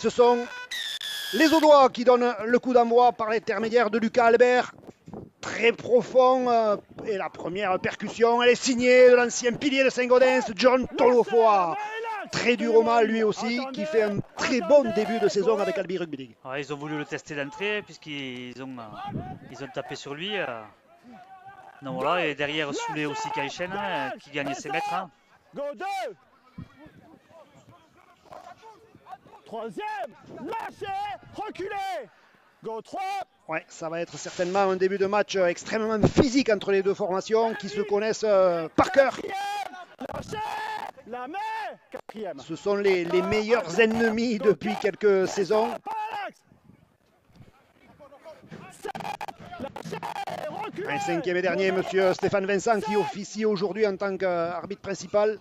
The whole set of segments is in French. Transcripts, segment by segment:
Ce sont les Audois qui donnent le coup d'envoi par l'intermédiaire de Lucas Albert. Très profond. Et la première percussion, elle est signée de l'ancien pilier de Saint-Gaudens, John Tolofoa. Très dur au mal lui aussi, qui fait un très bon début de saison avec Albi Rugby League. Ouais, ils ont voulu le tester d'entrée puisqu'ils ont tapé sur lui. Donc voilà, et derrière Soulé aussi qui enchaîne, qui gagne ses mètres. Hein. Go 2. Troisième, lâchez, reculez. Go 3. Ouais, ça va être certainement un début de match extrêmement physique entre les deux formations qui se connaissent par cœur. Lâchez, la main. Quatrième. Ce sont les meilleurs ennemis depuis quelques saisons. Un cinquième et dernier, monsieur Stéphane Vincent, qui officie aujourd'hui en tant qu'arbitre principal.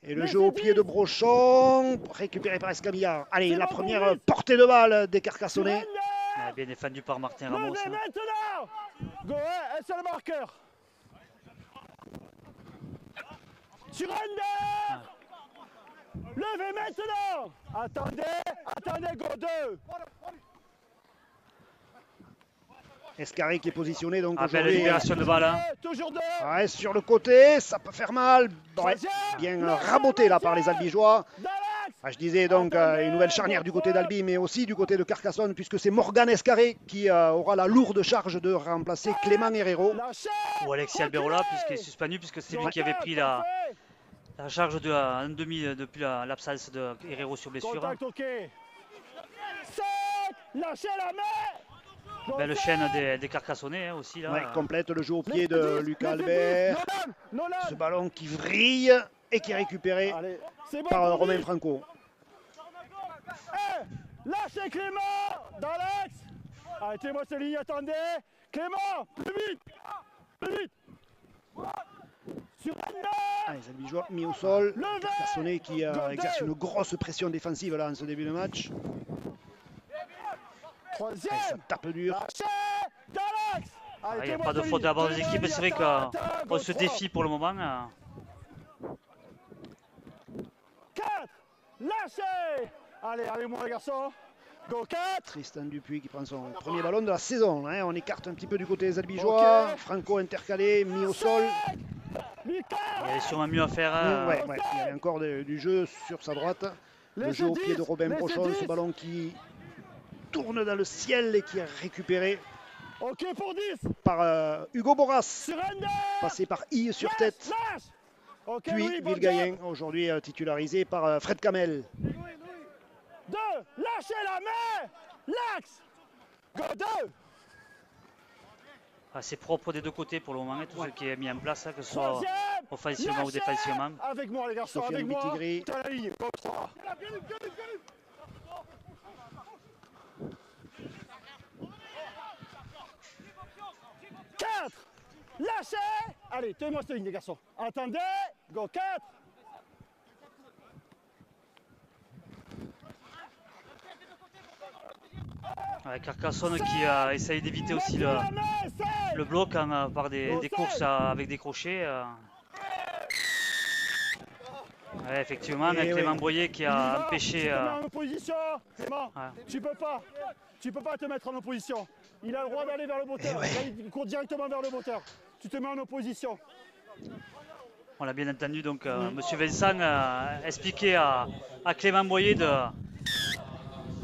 Et le jeu au pied de Brochon, récupéré par Escamilla. Allez, la première portée de balle des Carcassonnais. Bien défendu par Martin Ramos. Levez maintenant. Go, un seul marqueur. Surrender. Levez maintenant. Attendez, go 2. Escarré qui est positionné donc belle aujourd'hui. libération de balle. Hein. Toujours deux. Ouais, sur le côté, ça peut faire mal. Ouais, bien raboté là par les Albigeois. Je disais donc une nouvelle charnière du côté d'Albi, mais aussi du côté de Carcassonne, puisque c'est Morgan Escarré qui aura la lourde charge de remplacer Clément Herrero. Ou Alexis Alberola, puisqu'il est suspendu, puisque c'est lui qui avait pris la charge de un demi depuis l'absence de Herrero sur blessure. Contact, ok. 5, lâchez la main. Belle chaîne des Carcassonnais hein, aussi. Là. Ouais, complète le jeu au pied de Lucas Albert. Ce ballon qui vrille et qui est récupéré par Romain Franco. Lâchez Clément dans l'axe. Arrêtez-moi cette ligne, attendez. Clément, plus vite. Sur les Albigeois mis au sol. Carcassonnais qui exerce une grosse pression défensive là en ce début de match. Troisième. Ça tape dur. Il n'y a pas de faute à bord des équipes, c'est vrai qu'on se défie pour le moment. 4, lâchez. Allez, moi les garçons. Go 4. Tristan Dupuis qui prend son premier ballon de la saison. Hein. On écarte un petit peu du côté des Albigeois. Okay. Franco intercalé, mis au sol. Il y a sûrement mieux à faire. Ouais. Il y a encore du jeu sur sa droite. Le jeu au pied de Robin Brochon, ce ballon qui tourne dans le ciel et qui est récupéré par Hugo Boras, passé par I sur tête, puis Villegayen, aujourd'hui titularisé par Fred Kamel. 2, lâchez la main, l'axe, go 2. C'est propre des deux côtés pour le moment, tout ce qui est mis en place, que ce soit offensivement ou défensivement. Avec moi les garçons, Sofiane Bitigri. La ligne, go 3. Lâchez. Allez, tenez-moi cette ligne les garçons. Attendez, go 4. Carcassonne qui essaye d'éviter aussi le bloc par des courses avec des crochets. Ouais, effectivement, Clément Boyer qui a empêché. En opposition, Clément, tu peux pas te mettre en opposition. Il a le droit d'aller vers le moteur. Il court directement vers le moteur. Tu te mets en opposition. On l'a bien entendu, donc Monsieur Vincent a expliqué à Clément Boyer de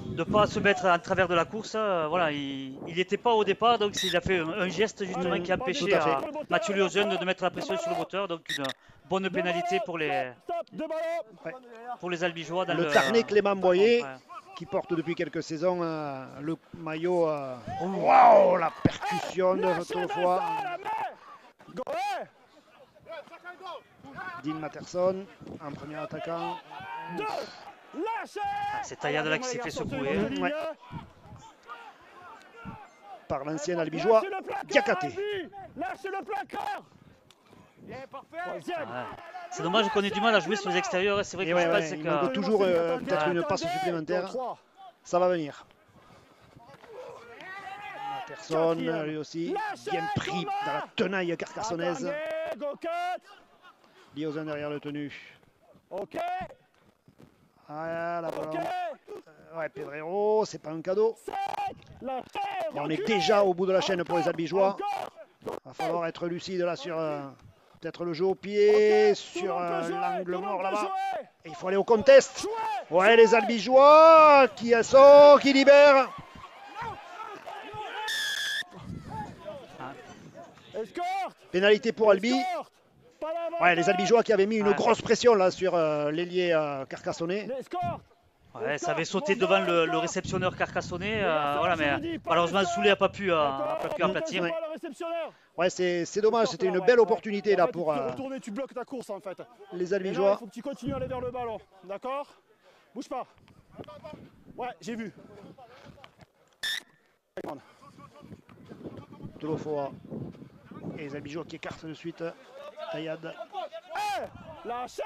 ne pas se mettre en travers de la course. Voilà, il n'était pas au départ, donc il a fait un geste justement qui a empêché à Mathieu Liozen de mettre la pression sur le moteur. Donc une bonne pénalité pour les Albigeois. Dans le carnet Clément Boyer qui porte depuis quelques saisons le maillot. Waouh, la percussion de Tolofoa. Dean Matterson en premier attaquant. C'est Taillade là qui s'est fait secouer. Par l'ancien Albigeois, Diakaté. C'est dommage qu'on ait du mal à jouer sur les extérieurs. C'est vrai que il manque toujours peut-être une passe supplémentaire. Ça va venir. Matterson, lui aussi, bien pris dans la tenaille carcassonnaise. Liozen derrière le tenu. Ok. Ah, la ballon Ouais, Pedrero, c'est pas un cadeau. La Et on est déjà au bout de la chaîne pour les Albigeois. Il va falloir être lucide là sur peut-être le jeu au pied, sur l'angle mort là-bas. Et il faut aller au contest. Ouais, les Albigeois qui sont, qui libèrent. Pénalité pour Albi. Ouais, les Albigeois qui avaient mis une grosse pression là sur l'ailier Carcassonnet. Ouais, ça avait sauté devant le réceptionneur Carcassonnet, voilà, mais malheureusement Soulet n'a pas pu aplatir. Ouais, c'est dommage, c'était une belle opportunité là pour tu bloques ta course en fait. Les Albigeois. Il faut que tu continues à aller vers le ballon, d'accord? Bouge pas. Ouais, j'ai vu. Tolofoa et les Albigeois qui écartent de suite Tayad. Hey, lâchez!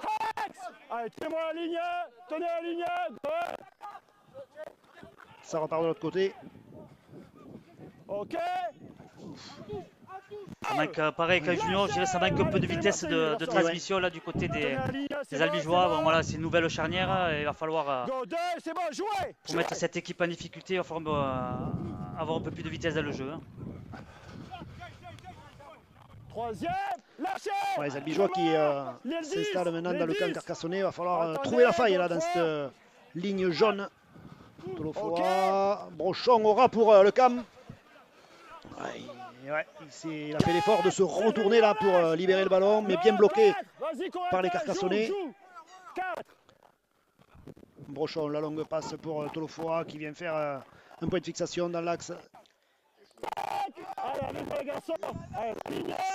Hex! Allez, tenez-moi la ligne, tenez la ligne. Ça repart de l'autre côté. Ok. Ça manque, pareil qu'à Junior, je dirais ça manque un peu de vitesse de transmission là du côté des Albigeois. Bon, voilà, c'est une nouvelle charnière et il va falloir, pour mettre cette équipe en difficulté, il va falloir avoir un peu plus de vitesse dans le jeu. Troisième, lâchez! Ouais, les Albigeois qui s'installent maintenant dans le camp Carcassonnet. Il va falloir trouver la faille là dans cette ligne jaune. Tolofoa, Brochon aura pour le cam. Ouais, il a fait l'effort de se retourner là pour libérer le ballon, mais bien bloqué par les Carcassonnais. Brochon, la longue passe pour Tolofoa qui vient faire un point de fixation dans l'axe.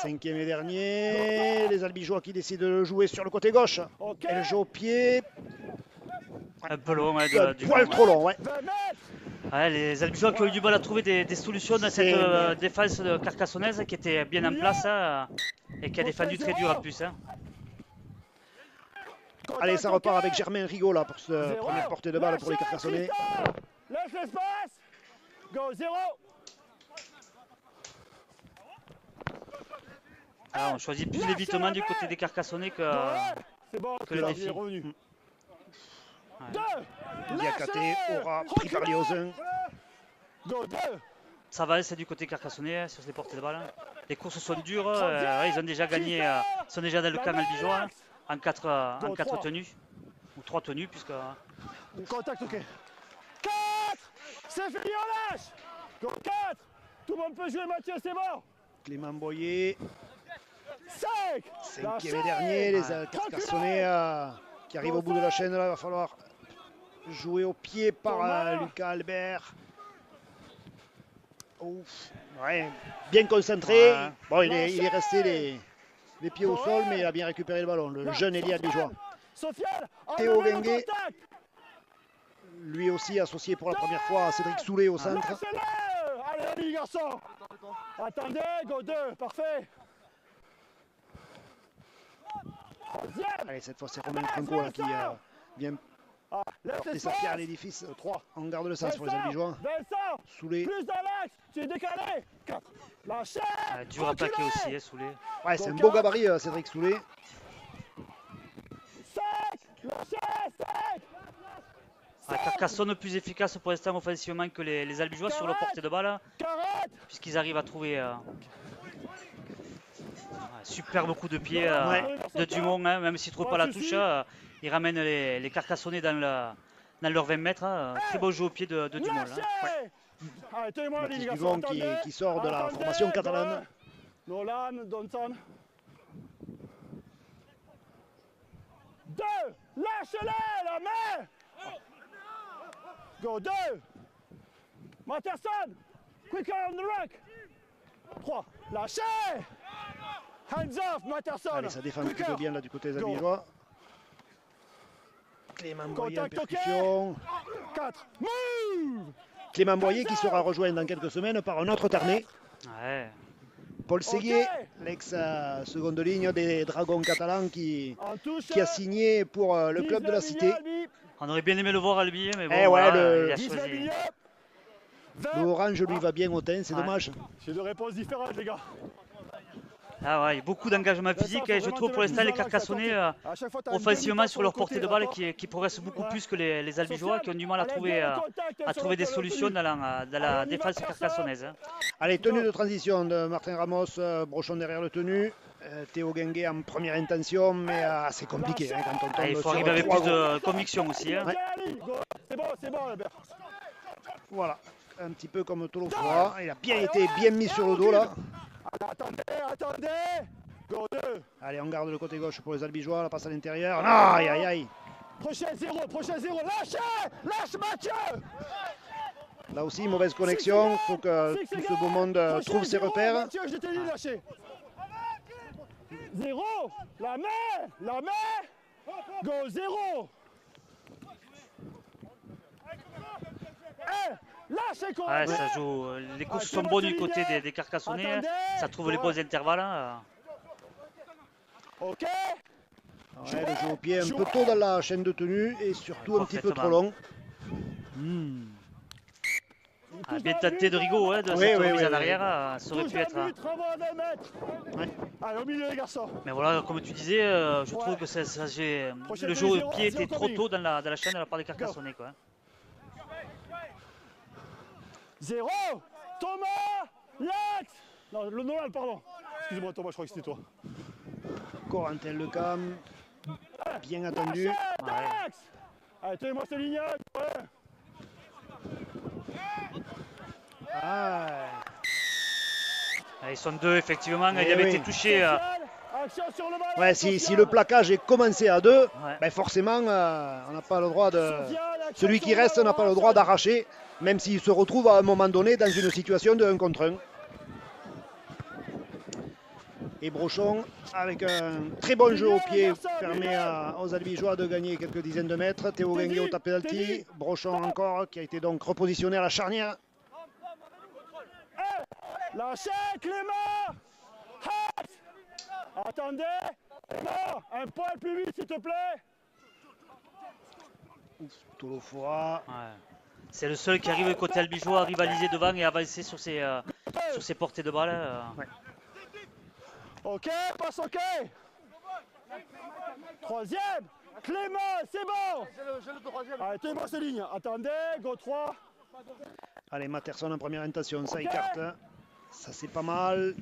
Cinquième et dernier, les Albigeois qui décident de jouer sur le côté gauche. Elle joue au pied. Un peu long, ouais, du poil trop long, ouais. Ouais, les Albigeois qui ont eu du mal à trouver des solutions dans cette défense carcassonnaise qui était bien en place et qui a défendu très dur en plus. Allez, ça repart avec Germain Rigaud là pour ce premier portée de balle pour les Carcassonnais. Laisse l'espace. Go, 0. Alors, on choisit plus l'évitement du côté des Carcassonnais que le défi. Diakate aura pris par Liozin. Ça va, c'est du côté Carcassonnais sur les portées de balle. Les courses sont dures, ils ont déjà gagné, ils sont déjà dans le camp albigeois en 4 tenues, ou 3 tenues puisque... Contact, ok. 4. C'est fini, on lâche. Go 4. Tout le monde peut jouer, Mathieu, c'est bon. Clément Boyer. 5. Cinquième et dernier, les Carcassonnais qui arrivent au bout de la chaîne. Là, il va falloir jouer au pied par Lucas Albert. Ouf. Ouais, bien concentré. Ouais. Bon, il est resté les pieds au sol, mais il a bien récupéré le ballon. Le jeune ailier albigeois. Théo Wengue, lui aussi associé pour la première fois à Cédric Soulet au centre. Allez, les garçons. Attendez, go 2, parfait. Allez, cette fois c'est Romain Franco là, qui vient porter sa pierre à l'édifice. 3 en garde le sens pour les Albigeois. Soulet. Plus dans l'axe, tu es décalé. 4. Lâchez. Dur à plaquer aussi, Soulet. Ouais, c'est un beau gabarit, Cédric Soulet. 5. Lâchez. 5. Carcassonne plus efficace pour l'instant offensivement que les Albigeois sur le portée de balle, puisqu'ils arrivent à trouver superbe coup de pied de Dumont, hein, même s'il ne trouve pas la touche, il ramène les Carcassonnais dans leurs 20 mètres. Très beau jeu au pied de Dumont. Baptiste Duvon qui sort de la formation catalane. Nolan, Donson. 2. Lâche-les, la main. Go 2. Matterson. Quicker on the rack. 3. Lâchez. Hands off, Matterson. Allez, ça défend plutôt bien là du côté des Albigeois. Clément Boyer en percussion. 4. Move. Clément Boyer qui sera rejoint dans quelques semaines par un autre Tarnais. Ouais. Paul Séguier, l'ex-seconde ligne des Dragons catalans qui a signé pour le club de la Cité. On aurait bien aimé le voir à Albi, mais bon, ouais, voilà, il a choisi. Le orange lui va bien au teint, c'est dommage. J'ai 2 réponses différentes, les gars. Ah ouais, beaucoup d'engagement physique. Et je trouve pour l'instant les Carcassonnais offensivement sur leur portée de balle qui progressent beaucoup plus que les Albigeois qui ont du mal à trouver des solutions dans la défense carcassonnaise. Hein. Allez, tenue de transition de Martin Ramos, Brochon derrière le tenu. Théo Guinguet en première intention, mais c'est compliqué hein, quand on tombe. Il faut arriver avec plus de conviction aussi. Hein. Ouais. C'est bon, Albert. Voilà, un petit peu comme Tolofroy. Il a bien été bien mis sur le dos là. Attendez. Go 2. Allez, on garde le côté gauche pour les Albigeois, la passe à l'intérieur. Aïe, aïe, aïe. Prochain zéro. Lâche Mathieu. Là aussi, mauvaise connexion. Il faut que tout ce beau monde trouve ses repères. Mathieu, je t'ai dit de lâcher. 0. La main. Go 0. Lâche quoi. Ouais, ça joue. Les courses sont bonnes du côté des Carcassonnais. Hein. Ça trouve les bons intervalles. Hein. Ok. Ouais, le jeu au pied un peu tôt dans la chaîne de tenue et surtout un petit peu trop long. Bien tenté de Rigaud hein, de cette remise en arrière. Ça aurait pu être. Ouais. Allez, au milieu les garçons. Mais voilà, comme tu disais, je trouve que le jeu au pied était trop tôt dans la chaîne de la part des Carcassonnais. Quoi. 0. Thomas. L'axe. Non, le Noël, pardon. Excuse-moi Thomas, je crois que c'était toi. Corentin Lecam, bien attendu. Ouais. Allez, tenez-moi ces lignes. Ils sont deux, effectivement. Il avait été touché. Ouais, si le plaquage est commencé à 2, ben forcément, on n'a pas le droit de. Celui qui reste n'a pas le droit d'arracher, même s'il se retrouve à un moment donné dans une situation de 1 contre 1. Et Brochon, avec un très bon jeu au pied, permet aux Albigeois de gagner quelques dizaines de mètres. Théo Guinguet au tapé penalty. Brochon encore, qui a été donc repositionné à la charnière. Lâchez, Clément. Attendez. Clément, un poil plus vite, s'il te plaît. Tolofroy. C'est le seul qui arrive côté albigeois à rivaliser devant et avancer sur ses portées de balle. Ouais. Ok, passe ok. Troisième. Clément, c'est bon. Allez, tenez-moi ces lignes. Attendez, go 3. Allez, Matterson en première intention, ça écarte. Ça c'est pas mal.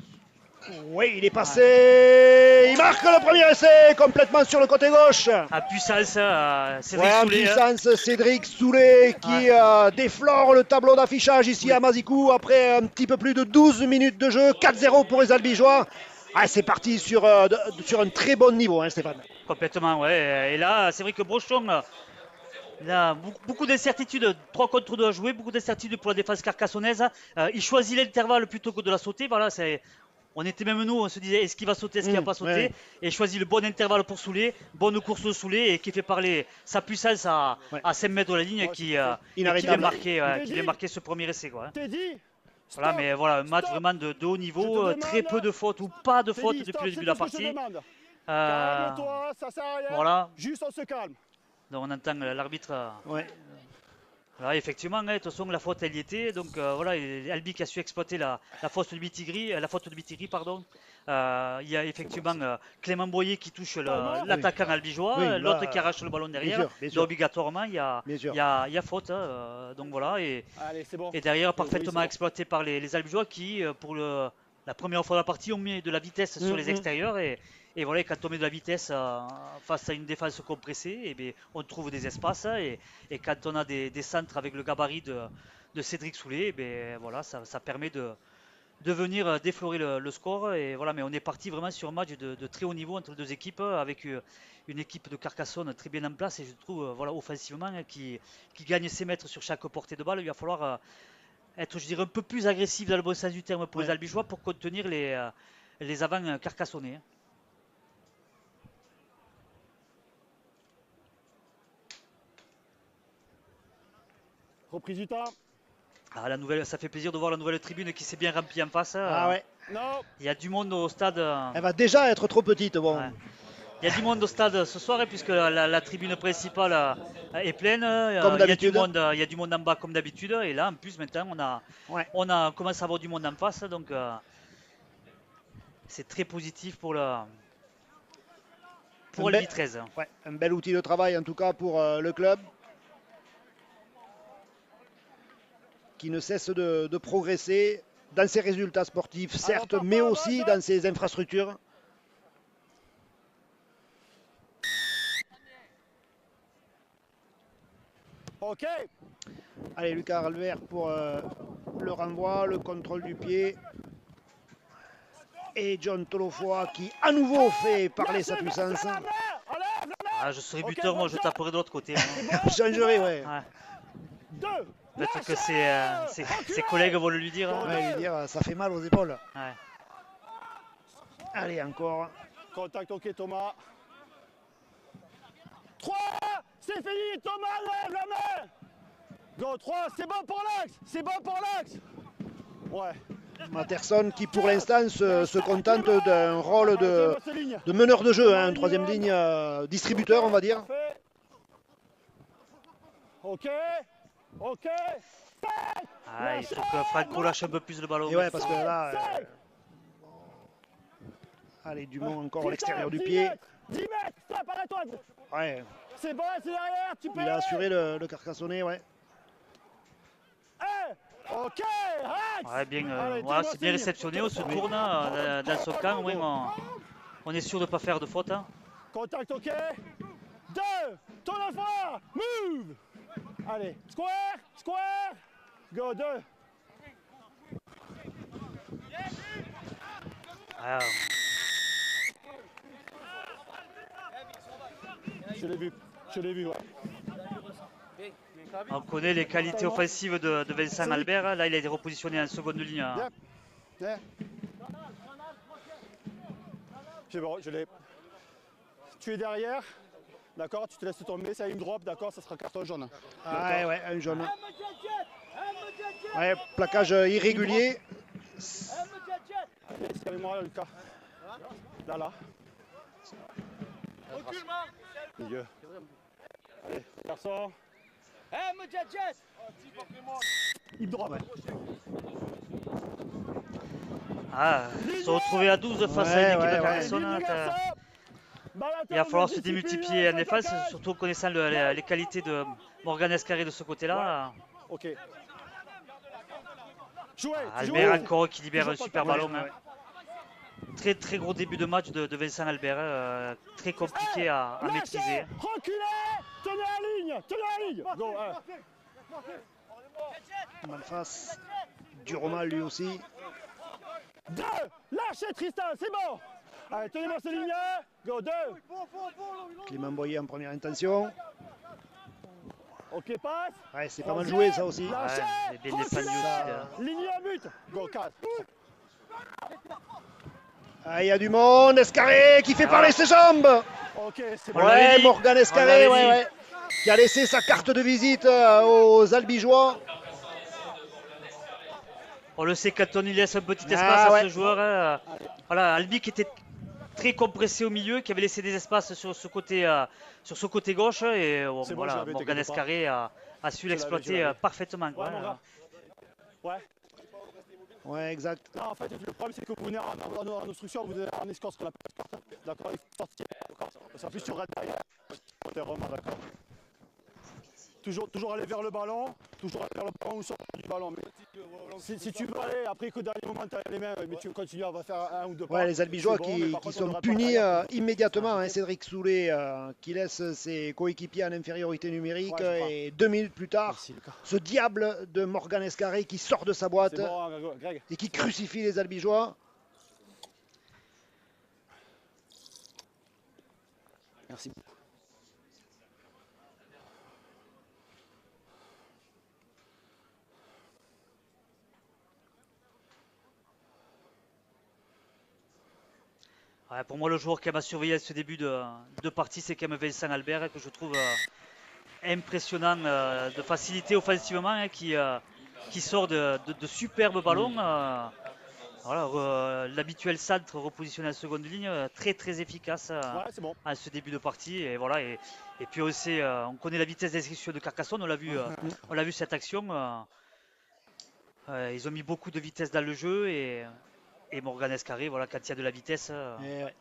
Oui, il est passé. Il marque le premier essai complètement sur le côté gauche. À puissance, Cédric en Soulet. Puissance, Cédric Soulet qui déflore le tableau d'affichage ici à Mazicou après un petit peu plus de 12 minutes de jeu. 4-0 pour les Albigeois. C'est parti sur un très bon niveau, hein, Stéphane. Complètement, ouais. Et là, c'est vrai que Brochon, il a beaucoup d'incertitudes, 3 contre 2 à jouer, beaucoup d'incertitudes pour la défense carcassonnaise. Il choisit l'intervalle plutôt que de la sauter. Voilà, on était même nous, on se disait est-ce qu'il va sauter, est-ce qu'il va pas sauter. Et il choisit le bon intervalle pour Soulet, bonne course de Soulet et qui fait parler sa puissance à 5 mètres de la ligne qui vient marquer ce premier essai. Quoi. Voilà, mais voilà, un match vraiment de haut niveau, très peu de fautes ou pas de fautes depuis le début de la partie. Calme-toi, ça sert à rien. Voilà. Juste on se calme. Donc on entend l'arbitre. Voilà, effectivement, de toute façon la faute elle y était. Donc voilà, Albi qui a su exploiter la faute de Bitigri, pardon. Il y a effectivement Clément Boyer qui touche l'attaquant albigeois, l'autre qui arrache le ballon derrière. Bien sûr. Donc obligatoirement il y a faute. Donc voilà, allez, bon. Et derrière parfaitement exploité par les albigeois qui pour la première fois de la partie ont mis de la vitesse sur les extérieurs et voilà, quand on met de la vitesse face à une défense compressée, et on trouve des espaces et quand on a des centres avec le gabarit de Cédric Soulet, voilà, ça permet de venir déflorer le score. Et voilà, mais on est parti vraiment sur un match de très haut niveau entre les deux équipes avec une équipe de Carcassonne très bien en place et je trouve voilà, offensivement qui gagne ses mètres sur chaque portée de balle. Il va falloir être, je dirais, un peu plus agressif dans le bon sens du terme pour les Albigeois pour contenir les avants carcassonnais. Reprise du temps. Ça fait plaisir de voir la nouvelle tribune qui s'est bien remplie en face. Non. Il y a du monde au stade. Elle va déjà être trop petite. Bon. Ouais. Il y a du monde au stade ce soir puisque la tribune principale est pleine. Comme d'habitude. Il y a du monde en bas comme d'habitude. Et là, en plus, maintenant, on commence à avoir du monde en face. Donc, c'est très positif pour le L13. Ouais, un bel outil de travail en tout cas pour le club qui ne cesse de progresser dans ses résultats sportifs, certes, mais aussi dans ses infrastructures. Ok. Allez, Lucas Albert pour le renvoi, le contrôle du pied. Et John Tolofoa qui à nouveau fait parler sa puissance. Ah, je serais buteur, moi je taperai de l'autre côté. Changerai, ouais. Peut-être que ses collègues vont le lui dire. Ouais, lui dire, ça fait mal aux épaules. Ouais. Allez, encore. Contact, ok Thomas. 3, c'est fini Thomas, lève la main. Go, 3, c'est bon pour l'axe, c'est bon pour l'axe. Ouais. Matterson qui pour l'instant se contente d'un rôle de meneur de jeu, hein, troisième ligne distributeur on va dire. Ok, ok. Ah, il faut que Franco lâche un peu plus le ballon. Et ouais, parce que là... allez, Dumont encore à l'extérieur du pied. 10 mètres, stop, arrête-toi. Ouais. C'est bon, c'est derrière, tu peux. Il a assuré le Carcassonnais, ouais. Ok, ouais, bien, voilà, c'est bien réceptionné, on se tourne dans son camp, au moins on est sûr de ne pas faire de faute. Hein. Contact, ok. 2, tourne la fois, move. Allez, square, square. Go, 2. Ah. Je l'ai vu, ouais. On connaît les qualités offensives de Vincent Albert. Là, il a été repositionné en seconde ligne. Bien. Bien. C'est bon, je l'ai. Tu es derrière, d'accord, tu te laisses tomber, ça une drop, d'accord, ça sera carton jaune. Ah ouais, ouais, un jaune. Ouais, plaquage irrégulier. Allez, c'est avec moi, Lucas. Là. Milieu. Allez, garçon. Il drop. Ah, se retrouver à 12 face à une équipe de Carcassonne. Il va falloir se démultiplier en défense, surtout en connaissant les qualités de Morgan Escarré de ce côté-là. Ok. Albert encore qui libère un super ballon. Hein. Très gros début de match de Vincent Albert, très compliqué à maîtriser. Reculez, tenez la ligne, Go, Malface, Duromal lui aussi. 2, lâchez Tristan, c'est bon. Allez, tenez-moi ce ligne, go, 2. Clément Boyer en première intention. Ok, passe. Ouais, c'est pas mal joué ça aussi. Ouais, bien défendu aussi. Ligne à but, go, 4. Ah, il y a du monde, Escarré qui fait parler ses jambes. Ok, c'est bon. Ouais, Morgan Escarré, ouais, qui a laissé sa carte de visite aux Albigeois. On le sait, quand on lui laisse un petit espace à ce joueur, voilà, Albi qui était très compressé au milieu, qui avait laissé des espaces sur ce côté gauche, et voilà, Morgan Escarré a su l'exploiter parfaitement. Ouais, exact. Non, en fait, le problème, c'est que vous venez en obstruction, vous êtes en escorte sur la carte. D'accord, il faut sortir. Ça plus sur derrière. D'accord. Toujours aller vers le ballon, ou sortir du ballon. Mais si tu veux aller, après qu'au dernier moment, tu as les mains, mais tu continues à faire un ou deux pas. Ouais, les Albigeois qui sont punis immédiatement. Hein, Cédric Soulet qui laisse ses coéquipiers en infériorité numérique. Et 2 minutes plus tard, ce diable de Morgan Escarré qui sort de sa boîte et qui crucifie les Albigeois. Merci. Ouais, pour moi, le joueur qui m'a surveillé à ce début de partie, c'est quand même Vincent Albert, que je trouve impressionnant de facilité offensivement, hein, qui sort de superbes ballons. Voilà, l'habituel centre repositionné en seconde ligne, très efficace à ce début de partie. Et voilà, et puis aussi, on connaît la vitesse d'exécution de Carcassonne, on l'a vu cette action. Ils ont mis beaucoup de vitesse dans le jeu et et Morganes qui arrive, voilà, quand il y a de la vitesse. Ouais.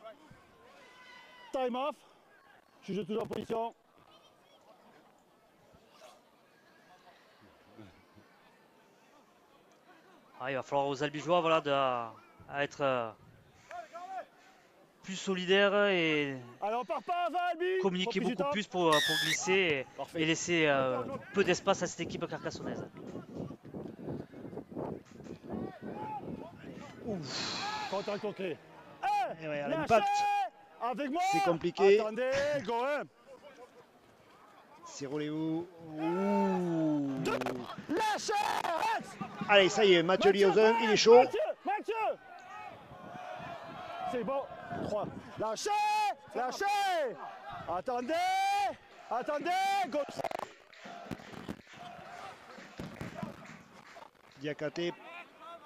Time off. Juge toujours en position. Ah, il va falloir aux Albigeois voilà, à être plus solidaires et Allez, on part pas, va Albi. communiquer beaucoup plus pour glisser et laisser peu d'espace à cette équipe carcassonnaise. Contact concret. Ouais, à l'impact, avec moi. c'est compliqué. Attendez, go. Siroléo. Lâchez. Allez, ça y est, Mathieu Liozin, il est chaud. Mathieu. C'est bon. 3. Lâchez. Lâchez. Attendez. Attendez, go. Diakate, il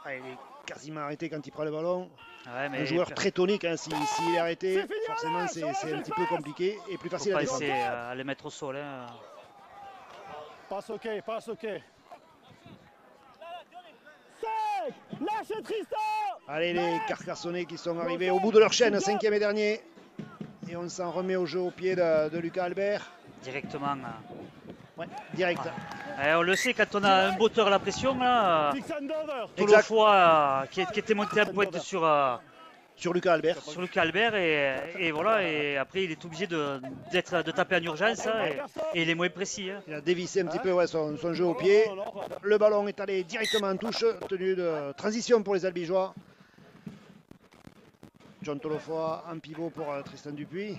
est quasiment arrêté quand il prend le ballon. Ouais, mais Un joueur très tonique, hein. S'il est arrêté, forcément c'est un petit peu compliqué et plus facile à défendre. Essayer à les mettre au sol. Hein. Passe ok, passe ok. 5. Lâchez Tristan. Allez, les Carcassonnais qui sont arrivés au bout de leur chaîne, 5e et dernier. Et on s'en remet au jeu au pied de Lucas Albert. Directement. Ouais, direct. Et on le sait, quand on a un botteur à la pression, là, tout le Exact. fois qui était monté à pointe Sur Lucas Albert. sur Lucas Albert et voilà, et après il est obligé de taper en urgence hein, et il est moins précis. Hein. Il a dévissé un petit peu ouais, son jeu au pied. Le ballon est allé directement en touche, tenue de transition pour les Albigeois. John Tolofoa en pivot pour Tristan Dupuis.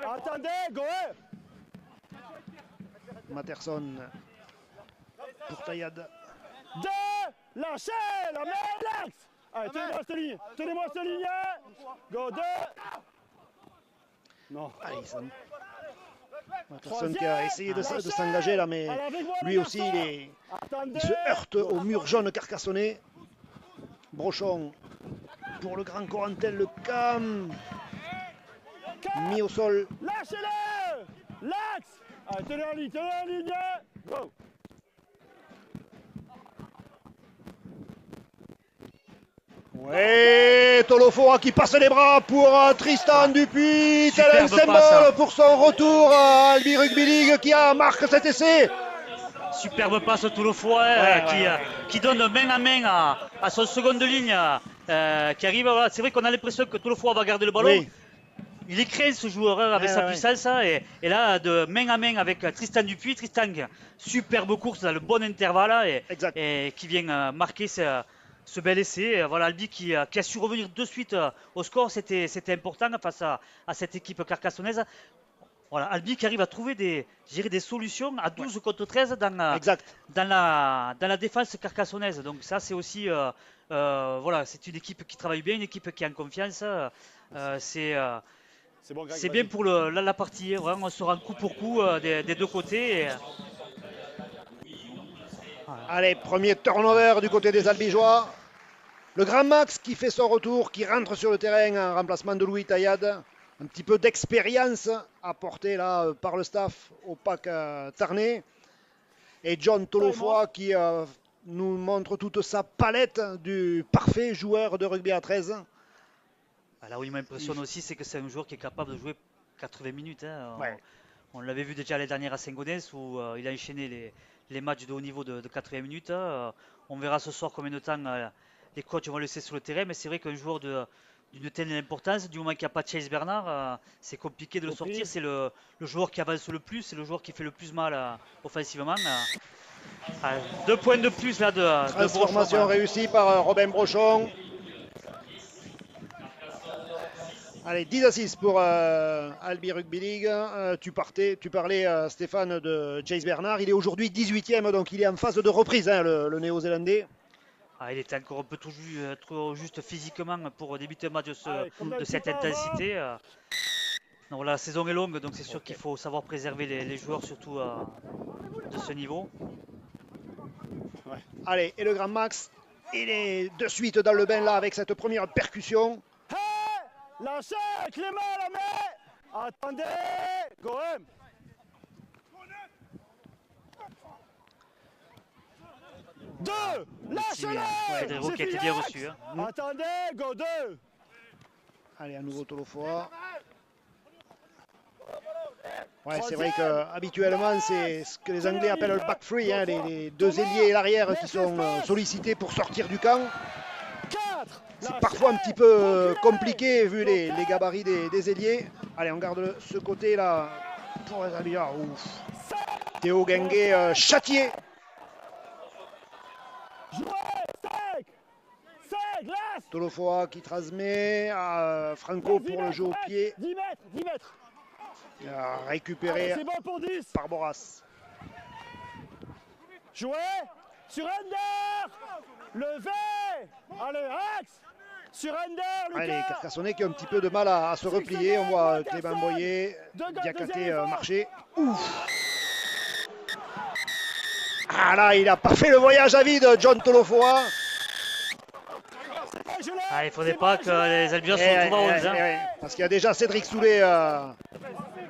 Attendez, go. Matterson pour Tayad. 2. Lâchez la main, l'axe. Allez, tenez-moi cette ligne. Tenez-moi cette ligne. Go 2. Non. Allez, Matterson qui a essayé de s'engager là, mais lui aussi il se heurte au mur jaune carcassonnais. Brochon pour le grand Corentin Le Cam. Mis au sol. Lâchez-le. L'axe. Allez, tenez en ligne, Go. Ouais, Tolofoa qui passe les bras pour Tristan Dupuis. Tel un symbole passe. pour son retour à Albi Rugby League qui marque cet essai. Superbe passe Tolofoa qui donne main à main à son seconde ligne qui arrive. Voilà. C'est vrai qu'on a l'impression que Tolofoa va garder le ballon. Oui. Il est créé ce joueur avec sa puissance et là de main à main avec Tristan Dupuis. Tristan, superbe course dans le bon intervalle et qui vient marquer ce bel essai. Voilà, Albi qui a su revenir de suite au score, c'était important face à cette équipe carcassonnaise. Voilà, Albi qui arrive à trouver des solutions à 12 contre 13 dans la défense carcassonnaise. Donc ça c'est aussi voilà, c'est une équipe qui travaille bien, une équipe qui est en confiance. C'est bien pour la partie. Vraiment, on sera coup pour coup des deux côtés. Voilà. Allez, premier turnover du côté des Albigeois. Le grand Max qui fait son retour, qui rentre sur le terrain en remplacement de Louis Tayad. Un petit peu d'expérience apportée là par le staff au PAC Tarnais. Et John Tolofoa qui nous montre toute sa palette du parfait joueur de rugby à 13. Là où il m'impressionne aussi, c'est que c'est un joueur qui est capable de jouer 80 minutes. Hein. On l'avait vu déjà l'année dernière à Saint-Gaudens où il a enchaîné les matchs de haut niveau de 80 minutes. On verra ce soir combien de temps les coachs vont le laisser sur le terrain. Mais c'est vrai qu'un joueur d'une telle importance, du moment qu'il n'y a pas de Chase Bernard, c'est compliqué de le sortir. C'est le joueur qui avance le plus, c'est le joueur qui fait le plus mal offensivement. 2 points de plus là de transformation réussie par Robin Brochon. Allez, 10 à 6 pour Albi Rugby League. Tu parlais, Stéphane, de Chase Bernard. Il est aujourd'hui 18e, donc il est en phase de reprise, hein, le Néo-Zélandais. Il était encore un peu trop juste physiquement pour débuter un match de cette intensité. Non, la saison est longue, donc c'est sûr qu'il faut savoir préserver les joueurs, surtout de ce niveau. Allez, et le grand Max, il est de suite dans le bain là avec cette première percussion. Lâchez Clément la main. Attendez. Goem. Deux. Lâchez. aussi, mais Pedrero qui a été bien reçu. Hein. Attendez, go 2. Allez, à nouveau Tolofoa. Ouais, c'est vrai qu'habituellement, c'est ce que les Anglais appellent le back three, hein, les deux ailiers et l'arrière qui sont sollicités pour sortir du camp. C'est parfois un petit peu compliqué vu les gabarits des ailiers. Allez, on garde ce côté-là pour les Albigeois. Théo Guinguet châtié. Tolofoa qui transmet à Franco pour le jeu au pied. 10 mètres, 10 mètres. Récupéré bon pour 10. par Boras. Jouer sur Ender. Levé. Allez, axe. Sur Ender, Lucas. Allez, Carcassonnais qui a un petit peu de mal à se replier. On voit Clément Boyer, Diakhaté marcher. Ouf. Ah là, il n'a pas fait le voyage à vide, John Tolofoa. Ah, il ne faudrait pas que les Albigeois se retrouvent à 11. Hein. Parce qu'il y a déjà Cédric Soulet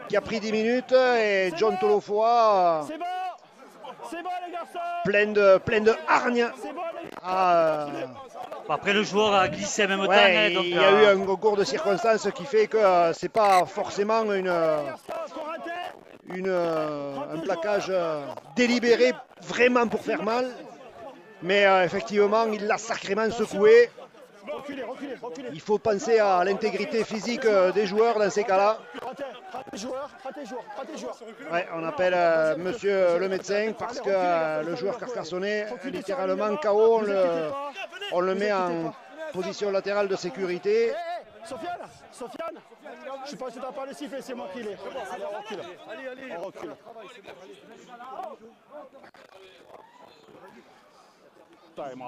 qui a pris 10 minutes et John Tolofoa c'est bon les garçons. plein de hargne. Après le joueur a glissé en même temps. Ouais, Donc, il y a eu un concours de circonstances qui fait que c'est pas forcément un plaquage délibéré vraiment pour faire mal. Mais effectivement, il l'a sacrément secoué. Reculez. Il faut penser à l'intégrité physique des joueurs dans ces cas-là. Ratez joueur. Ouais, on appelle monsieur le médecin parce que le joueur carcassonnais, littéralement KO, on le met en position latérale de sécurité. Sofiane, je sais pas si tu n'as pas le sifflet, c'est moi qui l'ai. Allez, on recule.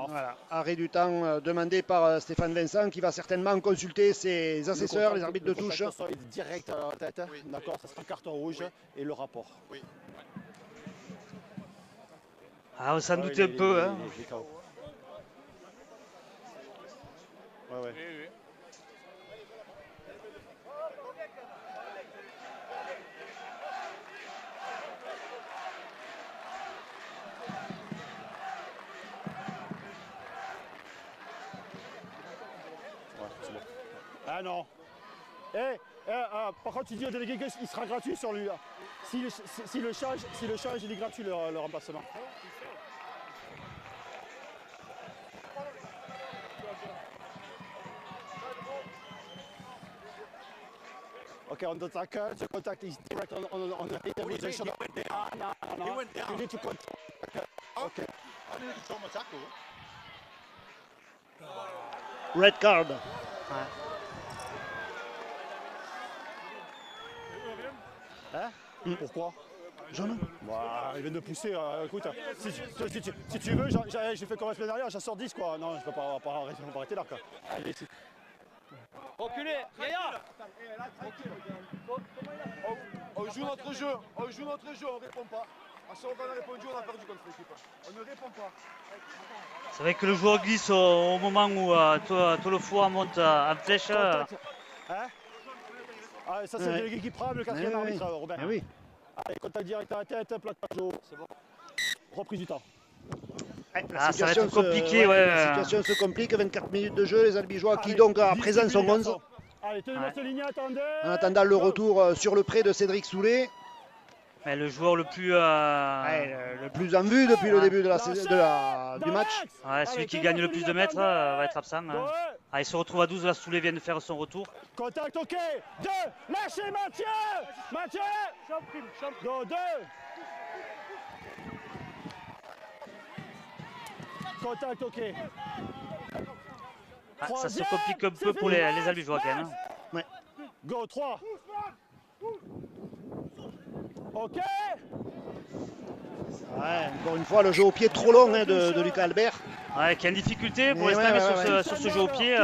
Voilà, arrêt du temps demandé par Stéphane Vincent qui va certainement consulter ses assesseurs, les arbitres de touche. Direct à la tête, oui. D'accord, ça sera carton rouge et le rapport. Oui. Ah, on s'en doutait un peu. Hein. Ouais. Ah non. Par contre, tu dis au délégué qu'il sera gratuit sur lui. Si le change, il est gratuit le remplacement. Ok, on attaque, tu contactes direct on interrogation. No. You need to contact. Okay. Red card. Hein? Pourquoi? Jaune. Bah, il vient de pousser. Écoute, si tu veux, j'ai fait comme la semaine dernière, j'en sors 10 quoi. Non, je ne peux pas arrêter là quoi. Allez, ici. Reculez, Yaya. On joue notre jeu, on répond pas. À ce moment on a répondu, on a perdu contre l'équipe. On ne répond pas. C'est vrai que le joueur glisse au moment où Tolofoa monte en flèche. Hein? Ah, ça c'est le délégué qui prend le quatrième arbitre, Robin. Oui. Allez, contact direct à la tête, plaquage haut. C'est bon. Reprise du temps. Ça va être compliqué, La situation se complique, 24 minutes de jeu, les Albigeois qui donc à présent sont 11. Allez, tenez votre ligne, attendez. En attendant le retour sur le prêt de Cédric Soulet. Le joueur le plus en vue depuis le début du match. Celui qui gagne le plus de mètres va être absent. Il se retrouve à 12, là Soulet vient de faire son retour. Contact, ok. 2, lâchez Mathieu. Go, 2. Contact, ok. Ça se complique un peu pour les Albigeois quand même. Ouais. Go, 3. Ok. Encore une fois, le jeu au pied trop long de Lucas Albert. Qui a une difficulté pour rester sur ce jeu au pied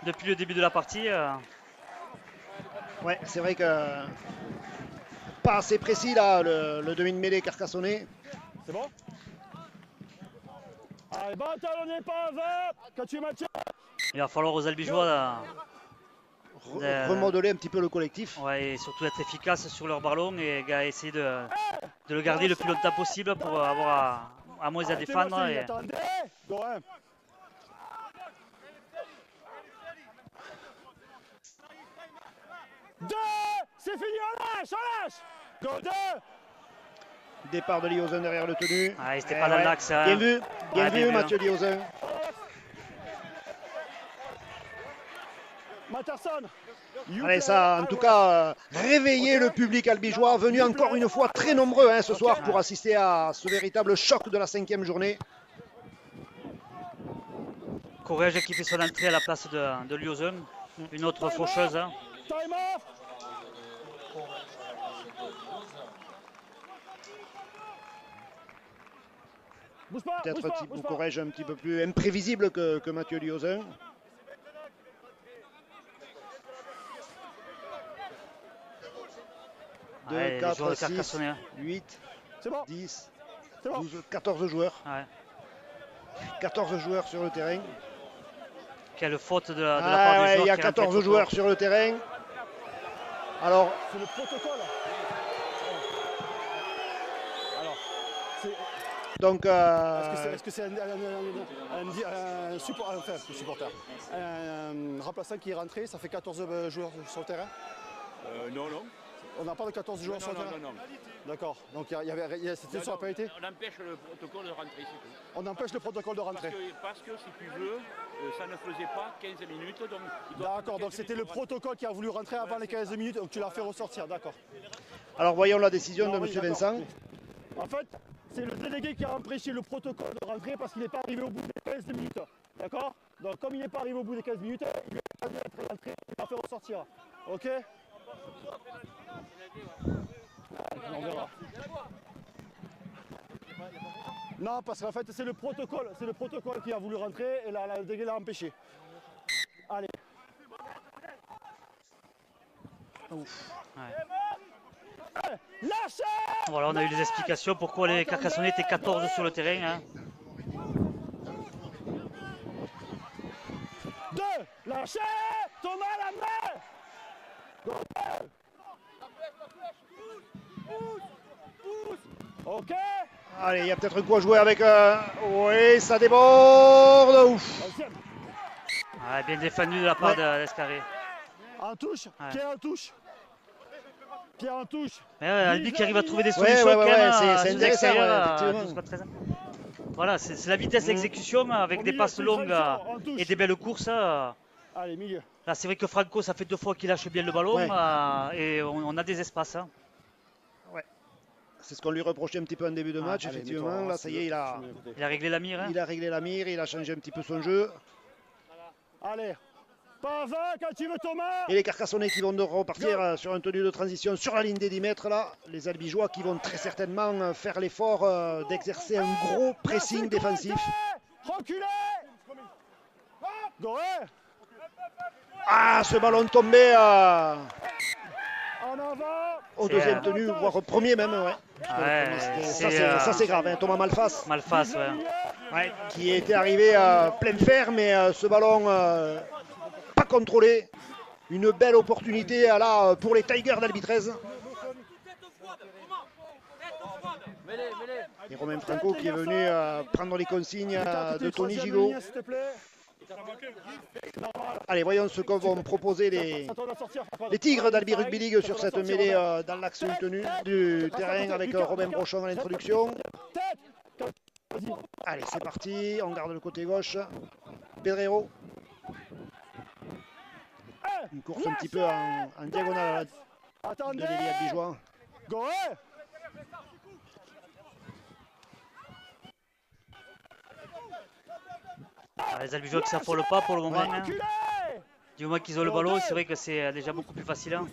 depuis le début de la partie. Ouais, c'est vrai que pas assez précis là, le demi de mêlée carcassonnais. C'est bon? Allez, bâtonnez pas, quand tu Mathieu. Il va falloir aux Albigeois remodeler un petit peu le collectif. Ouais, et surtout être efficace sur leur ballon et essayer de le garder le plus longtemps possible pour avoir à moins à défendre. Et... Attendez. Go 1. Deux. C'est fini, on lâche. Go 2. Départ de Liozen derrière le tenu. Ah, il n'était pas dans l'axe. Bien vu, bien Ouais, vu, bien vu, Mathieu Liozen. Matterson. Allez, ça a en tout cas réveillé le public albigeois, venu encore une fois très nombreux ce soir pour assister à ce véritable choc de la 5e journée. Corrège qui fait son entrée à la place de Liozen, une autre faucheuse. Hein. Time off. Peut-être Thibaut Corrège un petit peu plus imprévisible que Mathieu Liozen. Ouais, 4, 6, 8, 10, 12, 14 joueurs. Ouais. 14 joueurs sur le terrain. Quelle faute de la part du joueur. Il y a 14 joueurs sur le terrain. Alors, c'est le protocole. Alors, donc, est-ce que c'est un supporter, un remplaçant qui est rentré, ça fait 14 joueurs sur le terrain? Non. On n'a pas de 14 joueurs sur le terrain? Non. D'accord, donc c'était sur la parité? On empêche le protocole de rentrer, c'est tout. On empêche le protocole de rentrer? Parce que si tu veux, ça ne faisait pas 15 minutes. D'accord, donc c'était le protocole qui a voulu rentrer avant les 15 minutes, donc tu l'as fait ressortir, d'accord. Alors voyons la décision de M. Vincent. En fait, c'est le délégué qui a empêché le protocole de rentrer parce qu'il n'est pas arrivé au bout des 15 minutes. D'accord? Donc comme il n'est pas arrivé au bout des 15 minutes, il a pas dû rentrer, il l'a fait ressortir. Ok? On verra. Non, parce qu'en fait, c'est le protocole qui a voulu rentrer et le délégué l'a empêché. Allez. Ouf. Ouais. Lâchez! Voilà, on a eu les explications pourquoi les Carcassonnais étaient 14 sur le terrain. Hein. 2, lâchez! Thomas à la main! Ok. Allez, il y a peut-être quoi jouer avec... Oui, ça déborde. Ouf. Ouais, bien défendu de la part d'Escarré. En touche, Ouais. Pierre en touche. Pierre en touche. Albi qui arrive à trouver des solutions quand même sous extérieur. Voilà, c'est la vitesse d'exécution avec des passes longues et des belles courses. Allez, milieu. Là, c'est vrai que Franco, ça fait 2 fois qu'il lâche bien le ballon et on a des espaces. Hein. Ouais. C'est ce qu'on lui reprochait un petit peu en début de match, effectivement. Là, ça y est, il a réglé la mire. Hein. Il a réglé la mire, il a changé un petit peu son jeu. Allez, pas 20 quand tu veux, Thomas. Et les Carcassonnais qui vont repartir sur un tenue de transition sur la ligne des 10 mètres là. Les Albigeois qui vont très certainement faire l'effort d'exercer un gros pressing défensif. Reculez. Goré. Ah, ce ballon tombé en avant. Au deuxième tenue, voire au premier même. Ouais. Ça c'est grave, hein. Thomas Malface. Malface, ouais. Qui était arrivé à plein fer, mais ce ballon pas contrôlé. Une belle opportunité là pour les Tigers d'Albi 13. Et Romain Franco qui est venu prendre les consignes de Tony Gigot. Allez, voyons ce que vont proposer les Tigres d'Albi Rugby League sur cette mêlée dans l'axe du terrain avec Robin Brochon à l'introduction. Allez, c'est parti, on garde le côté gauche. Pedrero. Une course un petit peu en diagonale de l'ailier albigeois. Les Albigeois qui ne s'affolent pas pour le moment. Hein. Du moment qu'ils ont le ballon, c'est vrai que c'est déjà beaucoup plus facile. Hein.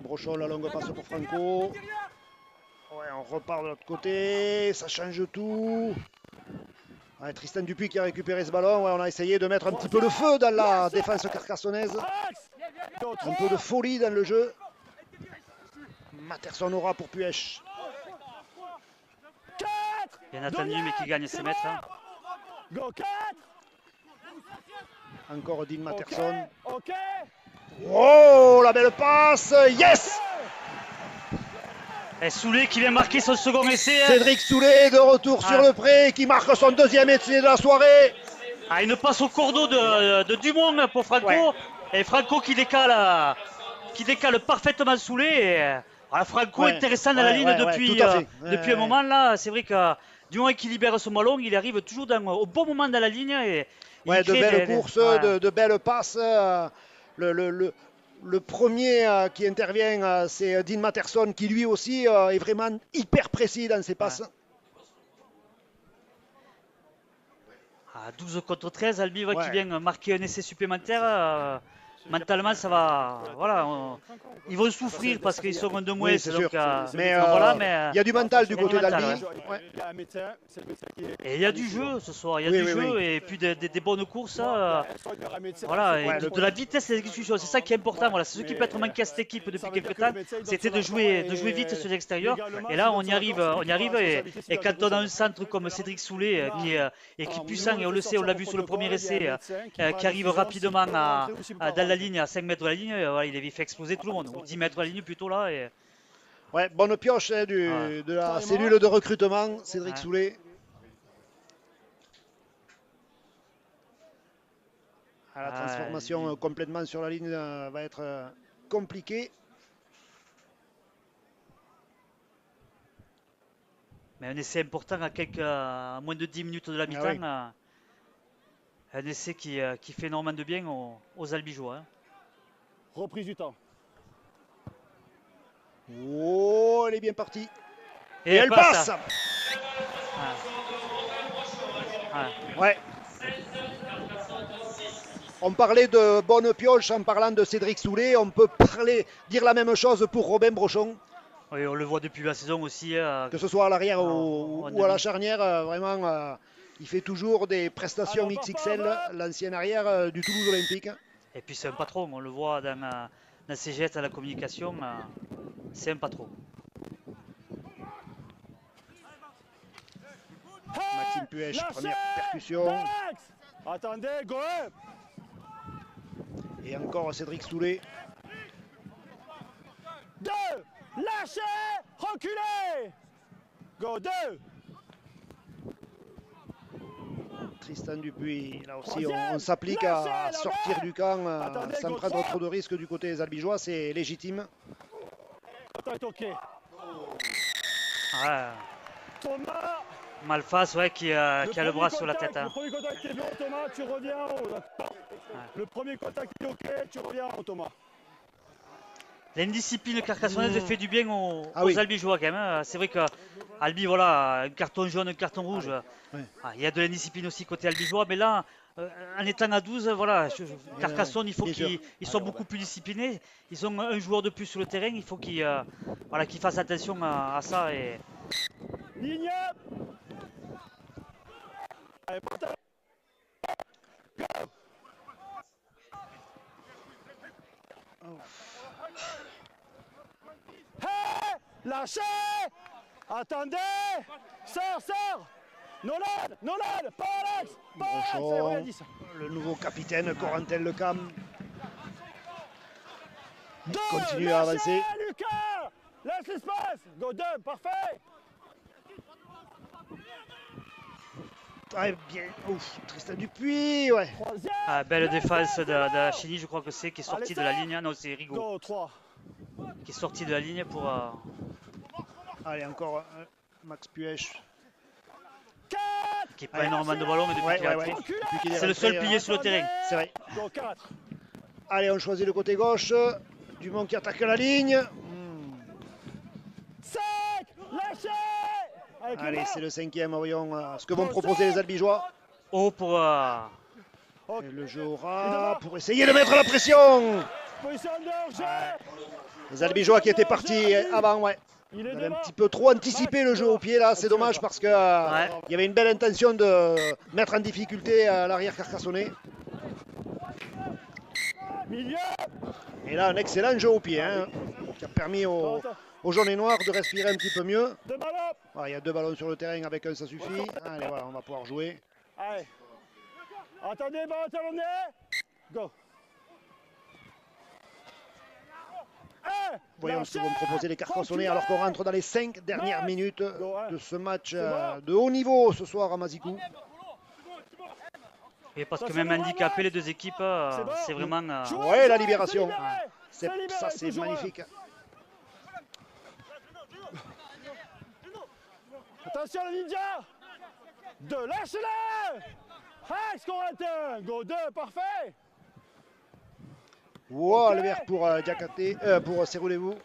Brochon, la longue passe pour Franco. Ouais, on repart de l'autre côté, ça change tout. Ouais, Tristan Dupuis qui a récupéré ce ballon. Ouais, on a essayé de mettre un petit peu le feu dans la défense carcassonnaise. Un peu de folie dans le jeu. Matterson aura pour Puech. Bien attendu, mais qui gagne ses mètres. Hein. Encore Dean Matterson. Oh, la belle passe. Yes! Et Soulet qui vient marquer son second essai. Cédric Soulet de retour sur le pré, qui marque son deuxième essai de la soirée. Ah, une passe au cordeau de Dumont pour Franco. Ouais. Et Franco qui décale parfaitement Soulet. Et, Franco Ouais. intéressant dans la ligne depuis, tout à fait. depuis un moment là. C'est vrai que du moment qu'il libère son ballon, il arrive toujours au bon moment dans la ligne. Et il Ouais, de crée belles courses, de belles passes. Le premier qui intervient, c'est Dean Matterson, qui lui aussi est vraiment hyper précis dans ses passes. À 12 contre 13, Albi qui vient marquer un essai supplémentaire. Mentalement, ça va. Voilà, ils vont souffrir parce qu'ils sont de moins. Oui, c'est sûr. Mais voilà, il y a du mental du côté d'Albi. Il y a un médecin, c'est le médecin qui est. Et il y a du jeu ce soir, il y a du jeu et puis des bonnes courses. Voilà, et de la vitesse et l'exécution, c'est ça qui est important. Voilà, c'est ce qui peut être manqué à cette équipe depuis quelques temps, c'était de jouer vite sur l'extérieur. Et là, on y arrive. Et quand on a un centre comme Cédric Soulet qui est puissant, et on le sait, on l'a vu sur le premier essai, qui arrive rapidement dans la ligne, à 5 mètres de la ligne, il avait fait exploser tout le monde, ou 10 mètres de la ligne plutôt là. Et... Ouais, bonne pioche de la cellule de recrutement, Cédric Soulet. La transformation complètement sur la ligne va être compliquée. Mais un essai important à moins de 10 minutes de la mi-temps. Un essai qui fait énormément de bien aux Albigeois. Reprise du temps. Oh, elle est bien partie. Et elle passe. Ouais. On parlait de bonne pioche en parlant de Cédric Soulet. On peut dire la même chose pour Robin Brochon. Oui, on le voit depuis la saison aussi. Que ce soit à l'arrière ou à la charnière, vraiment, il fait toujours des prestations XXL, l'ancien arrière du Toulouse Olympique. Et puis c'est un patron, on le voit dans ses gestes à la communication, c'est un patron. Maxime Puech, première percussion. Attendez, go! Et encore Cédric Soulet. 2, lâchez, reculez. Go, 2. Tristan Dupuis, là aussi on s'applique à sortir du camp sans prendre trop de risques du côté des Albigeois, c'est légitime. Ok. Thomas. Malfas, qui a le bras sur la tête. Le premier contact est bon, Thomas, tu reviens en haut. Le premier contact est ok, tu reviens en haut, Thomas. L'indiscipline carcassonnaise fait du bien aux Albigeois quand même. C'est vrai que Albi, voilà, un carton jaune, un carton rouge. Il y a de l'indiscipline aussi côté Albigeois, mais là, en étant à 12, voilà, Carcassonne, il faut qu'ils soient beaucoup plus disciplinés. Ils ont un joueur de plus sur le terrain, il faut qu'ils fassent attention à ça. Et... Ligne. Allez, hey, lâchez. Attendez. Sors. Nolan, pas Alex. Brochon, le nouveau capitaine Corentin Lecam. Continue à avancer. Lucas, laisse l'espace. Go 2, parfait. Très bien. Ouf, Tristan Dupuis, ouais. Belle défense de Chini, je crois que c'est, qui est sorti de la ligne. Non, c'est Rigaud. Go 3. Qui est sorti de la ligne pour... Allez, encore Max Puech. Qui prend énormément de ballons, mais depuis qu'il est c'est le seul pilier sur le terrain. C'est vrai. Allez, on choisit le côté gauche. Dumont qui attaque la ligne. 5, lâchez. Allez, c'est le 5e, voyons ce que vont proposer les Albigeois. Pour... Et le jeu aura pour essayer de mettre la pression. Les Albigeois qui étaient partis avant, ouais. Il avait un petit peu trop anticipé le jeu au pied là, c'est dommage parce que il y avait une belle intention de mettre en difficulté l'arrière carcassonnais. Et là un excellent jeu au pied qui a permis aux jaunes et noirs de respirer un petit peu mieux. Voilà, il y a 2 ballons sur le terrain, avec un ça suffit. Allez voilà, on va pouvoir jouer. Allez. Attendez, ballon talonné. Go. Voyons ce que vont proposer les Carcassonnais alors qu'on rentre dans les 5 dernières minutes de ce match de haut niveau ce soir à Mazikou. Et parce que même handicapé, les deux équipes, c'est vraiment. Ouais, la libération. Ça, c'est magnifique. Attention le ninja. 2, lâchez-le. Axe Corentin. Go 2, parfait. Wow, le vert pour Diakate, pour Serroulez-vous.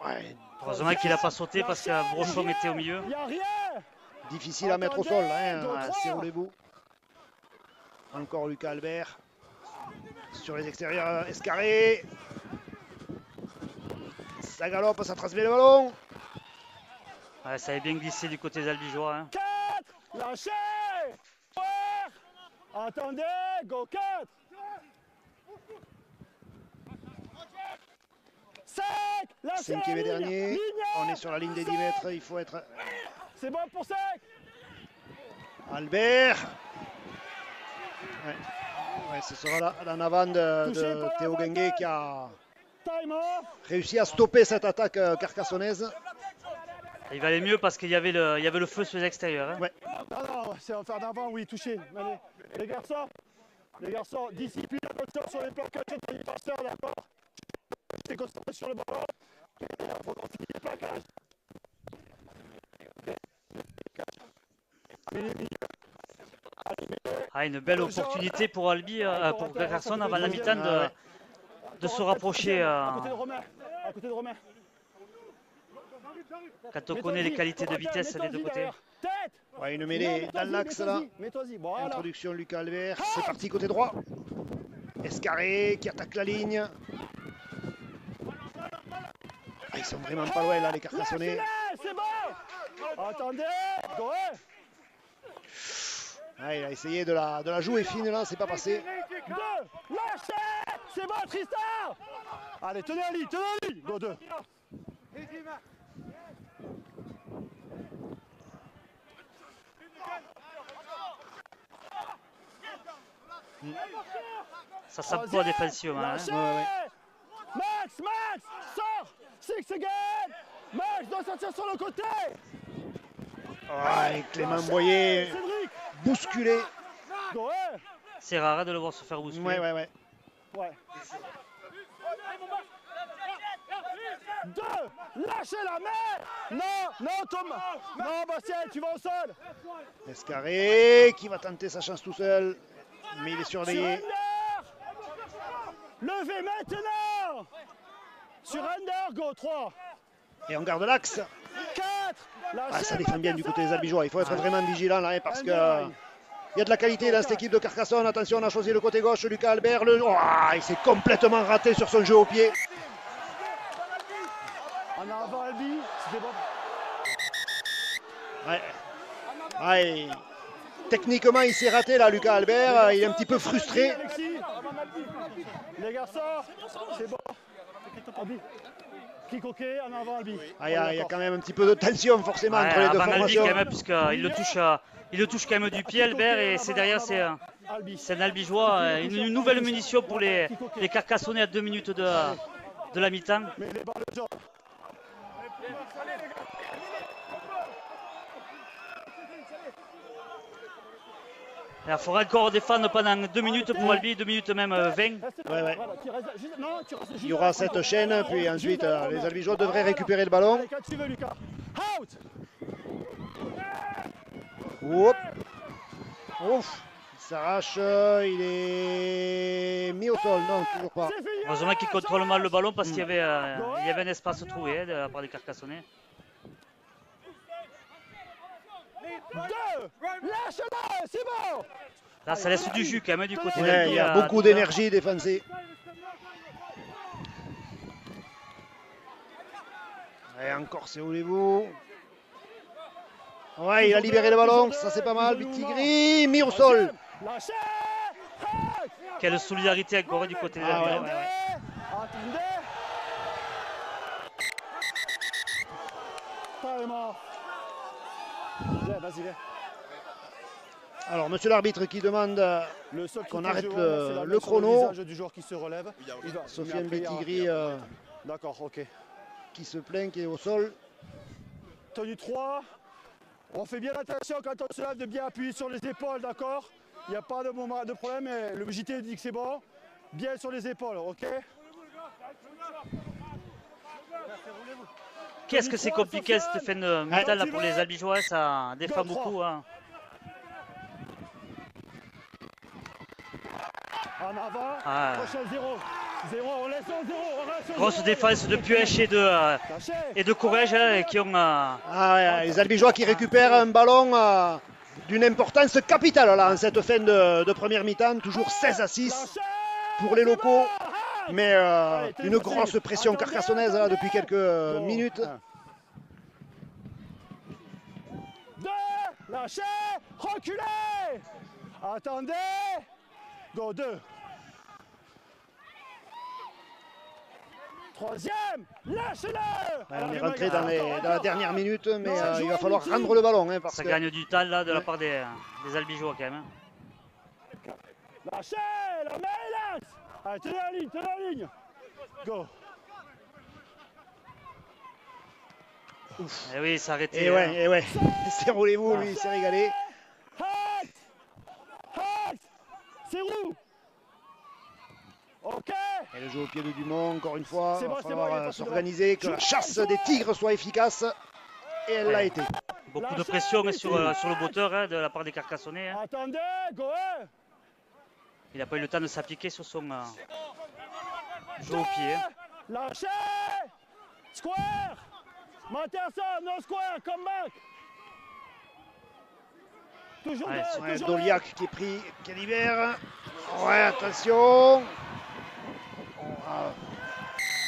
Ouais, Heureusement qu'il n'a pas sauté parce que Brochon était au milieu. Il n'y a rien. difficile à mettre au sol, hein, Serroulez-vous. Encore Lucas Albert. Sur les extérieurs, Escarré. Ça galope, ça transmet le ballon. Ouais, ça avait bien glissé du côté des Albigeois. Hein. 4, lâchez. Attendez, go 4. 5, lâchez. 5e et dernier. Ligne. On est sur la ligne des 10 mètres. Il faut être. C'est bon pour 5. Albert. Ouais, ce sera l'en avant de Théo Guenguet qui a Time off. réussi à stopper cette attaque carcassonnaise. Il valait mieux parce qu'il y avait le feu sur les extérieurs. Hein. Ouais. Non, c'est en faire d'avant, oui, touché. Allez, les garçons, discipline, attention sur les plaquages de l'anniversaire, d'accord. Restez concentrés sur le ballon. Il faut qu'on finisse les plaquages. Ah, une belle opportunité pour Albi, pour Carcassonne avant la mi-temps de se rapprocher. À côté de Romain. Quand on connaît les qualités de vitesse des deux côtés. Ouais, une mêlée dans l'axe là. Voilà. Introduction Lucas Albert. C'est parti côté droit. Escarré qui attaque la ligne. Ah, ils sont vraiment pas loin là les Carcassonnais. C'est bon. Attendez, go. Ah, il a essayé de la jouer fine là, c'est pas passé. 2, lâchez. C'est bon Tristan. Allez, tenez en ligne, go 2. Ça s'emploie défensivement. Hein. Ouais. Max, sors. 6 again. Max doit sortir sur le côté. Ouais, Clément Boyer Cédric. bousculé. Go, C'est rare de le voir se faire bousculer. Ouais. ouais. 2, lâchez la main. Non, Thomas. Non, Bastien, tu vas au sol. Escarré qui va tenter sa chance tout seul. Mais il est surveillé. Levez maintenant. Sur Under, go 3. Et on garde l'axe. 4, lâchez. Ça défend bien du côté des Albigeois. Il faut être vraiment vigilant là parce que il y a de la qualité dans cette équipe de Carcassonne. Attention, on a choisi le côté gauche, Lucas Albert. Il s'est complètement raté sur son jeu au pied. En avant, Albi, c'était bon. Ouais. Techniquement, il s'est raté là, Lucas Albert. Il est un petit peu frustré. Alexis. Les garçons, c'est bon. Albi. Clic OK, en avant, Albi. Il y a quand même un petit peu de tension forcément entre les deux avant Albi formations. quand même, puisqu'il le touche quand même du pied, Albert, et c'est derrière, c'est un Albigeois. Une nouvelle munition pour les Carcassonnais à 2 minutes de la mi-temps. Mais les balles jaunes. Il faudra encore défendre pendant 2 minutes pour Albi, 2 minutes même 20. Ouais. Voilà, Il y aura cette chaîne, puis ensuite les Albigeois devraient récupérer le ballon. Allez, quand tu veux, Lucas. Out. Hop. Ouf. Il s'arrache, il est mis au sol, non, toujours pas. C'est fini. Heureusement qu'il contrôle mal le ballon parce qu'il y avait un espace trouvé de la part des Carcassonnais. 2, lâche-le, c'est bon. Là, ça laisse du jus quand même du côté Ouais, d'Albi. il y a beaucoup d'énergie défensée. Et encore, c'est vous. Ouais, il a libéré le ballon, ça c'est pas mal. Bitigri, mis au sol. Lâchez. Quelle solidarité encore du côté d'Albi. ouais. Attendez. Pas mort. Viens, vas-y, viens. Alors, monsieur l'arbitre qui demande Le seul qu'on truc que arrête je vois, moi, c'est la le main sur chrono. visage du joueur qui se relève. Il va- Sofiane mais après, Betigri D'accord, ok. qui se plaint, qui est au sol. Tenue 3. On fait bien attention quand on se lève de bien appuyer sur les épaules, d'accord? Il n'y a pas de problème. Mais le JT dit que c'est bon. Bien sur les épaules, ok? Qu'est-ce que c'est compliqué cette fin de mi-temps là pour les Albigeois, ça défend Go, 3. beaucoup. Hein. En avant. Ah. Prochain 0. 0, on laisse en 0. On reste en Grosse 0. défense de Puech et de Courrèges hein, qui ont. Ah ouais, les Albigeois qui récupèrent un ballon d'une importance capitale là, en cette fin de première mi-temps. Toujours 16-6 pour les locaux. Mais une grosse pression carcassonnaise là, depuis quelques minutes. 2, lâchez, reculez. Attendez. Go 2. Troisième, lâchez-le. Ouais, on est rentré dans la dernière minute, mais il va falloir rendre le ballon. Hein, parce Ça que... gagne du temps là de la part des Albigeois quand même. Hein. Lâchez, la main est lance. Allez, tenez la ligne, Go. Et oui, ça a arrêté. Et ouais, c'est roulez-vous, lui, il s'est régalé. Halt. C'est roux. Ok. Et le jeu au pied de Dumont, encore une fois, C'est il va bon, falloir s'organiser, que la chasse des tigres soit efficace. Et elle l'a été. Beaucoup de pression sur le botteur hein, de la part des Carcassonnais. Hein. Attendez, go. Il n'a pas eu le temps de s'appliquer sur son jeu au pied. Hein. Lâchez. Square. Matterson, no square, come back. Toujours Ouais, deux, Ouais, toujours Doliac qui est pris, qui libère. Ouais, attention.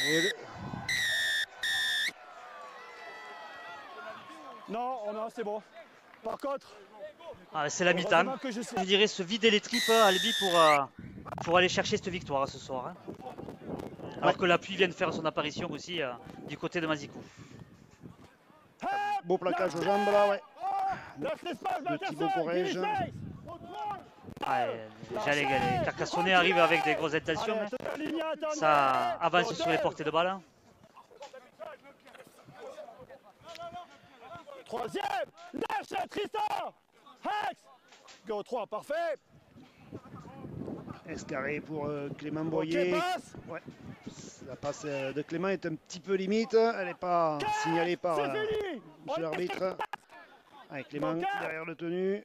Et Non, c'est bon. Par contre, C'est la mi-temps. heureusement que je sais. Je dirais se vider les tripes, Albi, pour aller chercher cette victoire ce soir. Hein. Alors que la pluie vient de faire son apparition aussi du côté de Mazikou. beau plaquage aux jambes là, ouais. Laisse l'espace, De Thibaut Courrèges. Les Carcassonnais arrivent avec des grosses intentions. Hein. Ça avance sur les portées de balle. Hein. Troisième, lâche Tristan. Hex. Go 3, parfait. Escarré pour Clément Ok, Boyer. passe. Ouais. La passe de Clément est un petit peu limite. Elle n'est pas signalée par C'est fini. monsieur l'arbitre. Avec Clément derrière le tenu.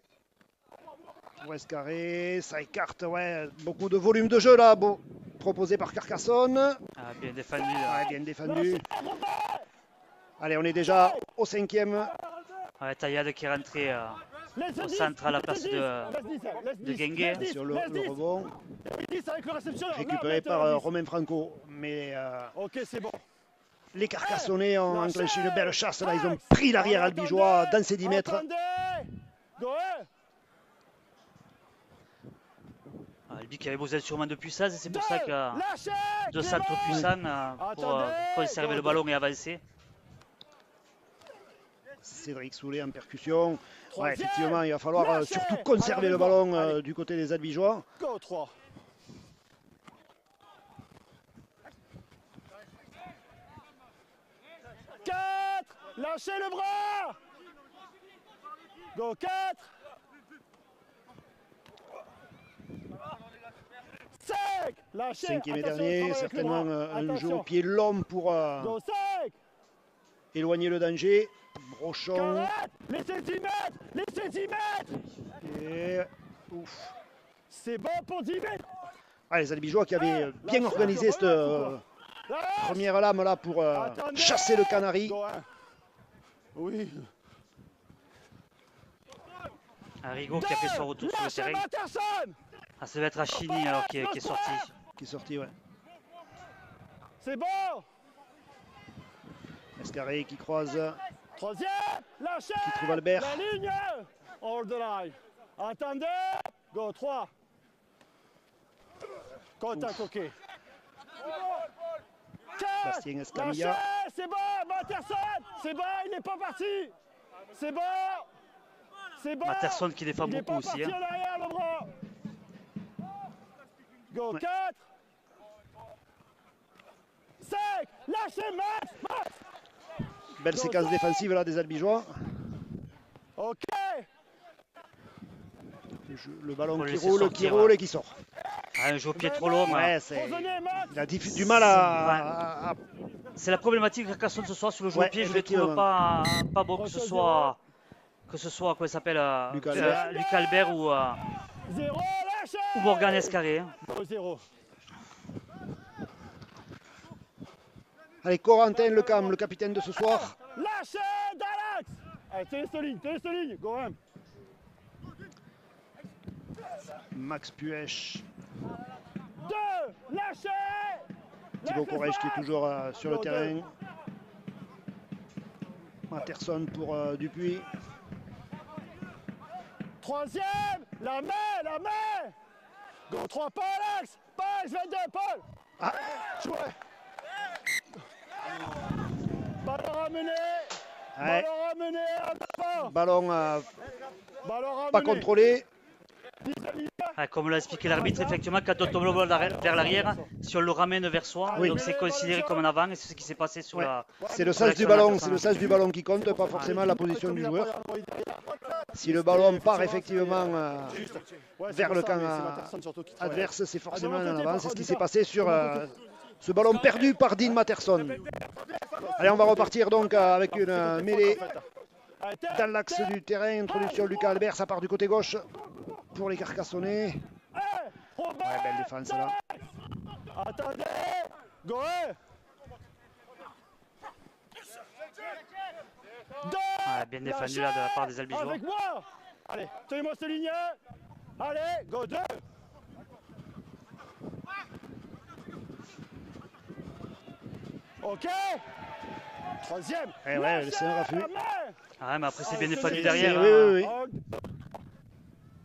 Pour Escarré. Ça écarte, ouais. Beaucoup de volume de jeu là. Bon, proposé par Carcassonne. Bien défendu. Là. Ouais, bien défendu. Allez, on est déjà au 5e. Ouais, Taillade qui est rentré au centre à la place de Guinguet. Sur le rebond. Récupéré par Romain Franco. Mais Ok, c'est bon. les Carcassonnais ont enclenché une belle chasse. Là, ils ont pris l'arrière albigeois dans ses 10 mètres. Albi qui avait besoin sûrement de puissance, c'est pour ça qu'il y a deux centres puissants pour conserver le ballon et avancer. Cédric Soulet en percussion. Ouais, effectivement, il va falloir surtout conserver le ballon du côté des albigeois. Go 3. Lâchez le bras. Go 4. 5. Lâchez. 5e et Attention, dernier, travaille avec le certainement bras. un jeu Attention. au pied long pour Go 5. éloigner le danger. Brochon. 40. Les centimètres. Les centimètres. Et ouf. C'est bon pour 10 mètres. Ah, les albigeois qui avaient bien organisé cette première lame là pour chasser le canari. Go 1. Oui. Rigaud qui a fait son retour sur le terrain. Ah, ça va être Achini alors qui est sorti. Qui est sorti, ouais. C'est bon. Escarré qui croise, Troisième. Lâchez. qui trouve Albert. La ligne. Hold the line. Attendez. Go 3. Contact, ok. 4. Bastien Escamilla. Lâchez. C'est bon. Matterson. C'est bon. Il n'est pas parti. C'est bon. C'est bon. Matterson qui défend Il est beaucoup pas aussi. parti Hein. en arrière, le bras. Go, Ouais. 4. 5. Lâchez, Max. Max. Belle séquence défensive là des Albigeois. Ok. Le ballon Faut le qui laisser roule, sortir, et qui sort. Ah, un jeu au pied trop long. Hein. Ouais, c'est... Revenez, Max. Il a du mal à... C'est la problématique de Carcassonne ce soir sur le jeu Ouais, au pied. Je ne trouve effectivement. pas bon que ce soit comment il s'appelle Lucas Albert. Lucas Albert 0, lâchez. ou Morgan Escarré. Hein. 0. Allez, Corentin Lecam, le capitaine de ce soir. Lâchez, Dalax. Allez, tenez cette ligne, go, hein. Max Puech. 2, lâchez. Thibaut Lâchez Corrège qui est Max. toujours sur le Go, terrain. Matterson pour Dupuis. 3e, la main. Go, 3 pas, Alex. Pas, je vais 2, Paul. Ah. Jouez. Ballon ramené. Ouais. Ballon ramené à pas. Ballon Ballon ramené. pas contrôlé. Ah, comme l'a expliqué l'arbitre, effectivement, quand on tombe le ballon vers l'arrière, si on le ramène vers soi, Oui. donc c'est considéré comme un avant et c'est ce qui s'est passé sur Ouais. la. C'est le sur sens du l'action ballon, de c'est le Matterson. sens du ballon qui compte, pas forcément la position du joueur. Si le ballon part effectivement vers le camp adverse, c'est forcément un avant. C'est ce qui s'est passé sur ce ballon perdu par Dean Matterson. Allez, on va repartir donc avec une mêlée dans l'axe du terrain. Introduction Lucas Albert, ça part du côté gauche pour les Carcassonnais. Ouais, belle défense là. Attendez. Go, hein. 2. Ah, bien défendu là de la part des Albigeois. Avec moi. Allez, tenez-moi cette ligne. Allez, go, 2. Ok. 3e. Eh ouais, c'est un refus. Ah, mais après c'est bien défendu C'est- derrière. oui, Hein. oui,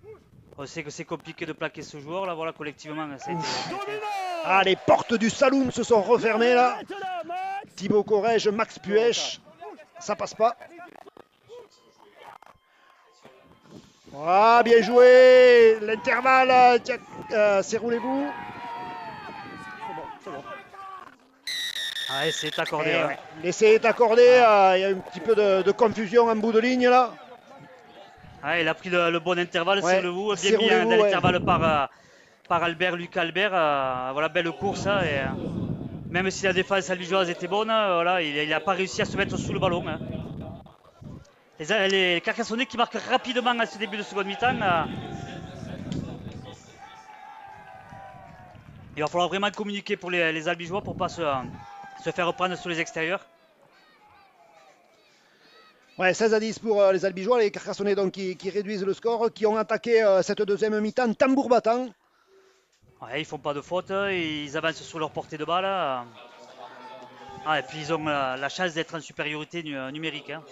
oui. On sait que c'est compliqué de plaquer ce joueur là, voilà, collectivement. Ça a été- Ah, les portes du saloon se sont refermées là. Thibaut Corrège, Max Puech. Ça passe pas. Ah, bien joué. L'intervalle, serroulez-vous. C'est bon. Ah, c'est accordé. Eh hein. ouais. L'essai est accordé. Il y a un petit peu de confusion en bout de ligne là. Ah, il a pris le bon intervalle, Ouais, serrez-vous, bien mis serrez-vous, dans ouais. l'intervalle par Albert, Lucas Albert. Voilà, belle course. Hein, et, même si la défense albigeoise était bonne, voilà, il n'a pas réussi à se mettre sous le ballon. Hein. Les Carcassonnais qui marquent rapidement à ce début de seconde mi-temps. Il va falloir vraiment communiquer pour les Albigeois pour ne pas se faire reprendre sur les extérieurs. Ouais, 16-10 pour les Albigeois, les Carcassonnais donc qui réduisent le score, qui ont attaqué cette deuxième mi-temps tambour battant. Ouais, ils font pas de faute, ils avancent sur leur portée de balle. Ah, et puis ils ont la chance d'être en supériorité numérique. Hein.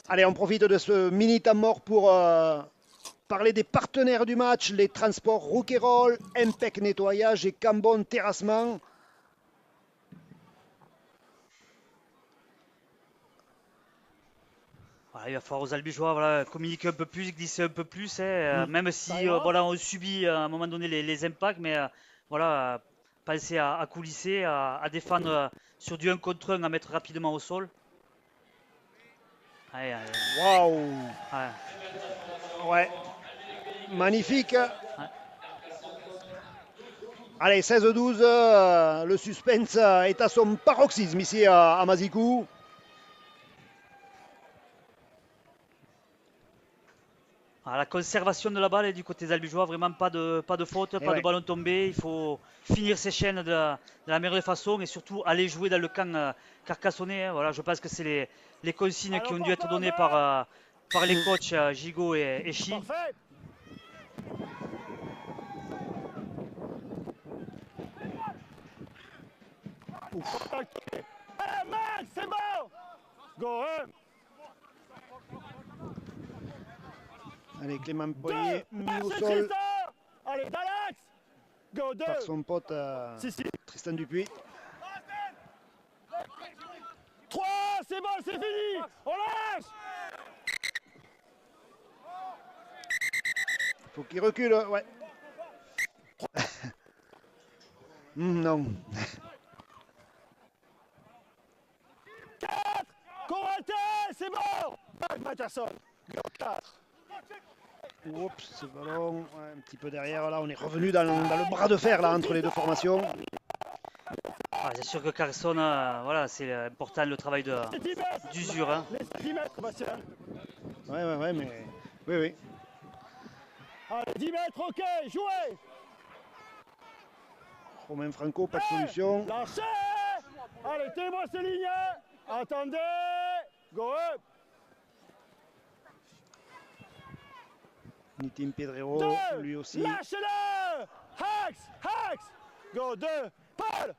Allez, on profite de ce mini temps mort pour parler des partenaires du match, les transports Rouquayrol, Impec Nettoyage et Cambon Terrassement. Voilà, il va falloir aux Albigeois voilà, communiquer un peu plus, glisser un peu plus, hein, même si voilà, on subit à un moment donné les impacts, mais voilà, penser à coulisser, à défendre sur du 1 contre 1, à mettre rapidement au sol. Allez, Waouh! ouais. Ouais, magnifique. Allez, 16-12, le suspense est à son paroxysme ici à Mazicou. Ah, la conservation de la balle est du côté des Albigeois, vraiment pas de faute, pas ouais. de ballon tombé. Il faut finir ces chaînes de la meilleure façon et surtout aller jouer dans le camp carcassonnais. Hein. Voilà, je pense que c'est les consignes qui ont dû être données par les coachs Gigot et Chi. Parfait. Allez, Max, c'est bon. Go, hein. Allez, Clément Poirier mis au Merci, sol Tristan. Allez, Dalax. Go, 2. par son pote Si. Tristan Dupuis. 3, c'est bon, c'est fini. On lâche. Faut qu'il recule, ouais. Non. Corentin, c'est bon. Matterson. Go 4. Oups, ce ballon, ouais, un petit peu derrière. Là, on est revenu dans le bras de fer là, entre les deux formations. Ah, c'est sûr que Carson, voilà, c'est important le travail d'usure. Hein. Les centimètres, Bastien. Ouais, mais... Oui. Allez, 10 mètres, ok, jouez. Romain Franco, pas de solution. Lâchez. Allez, tenez-moi ces lignes. Attendez. Go up. Nitin Pedrero, 2. lui aussi. Lâchez-le. Hax. Go 2. Paul.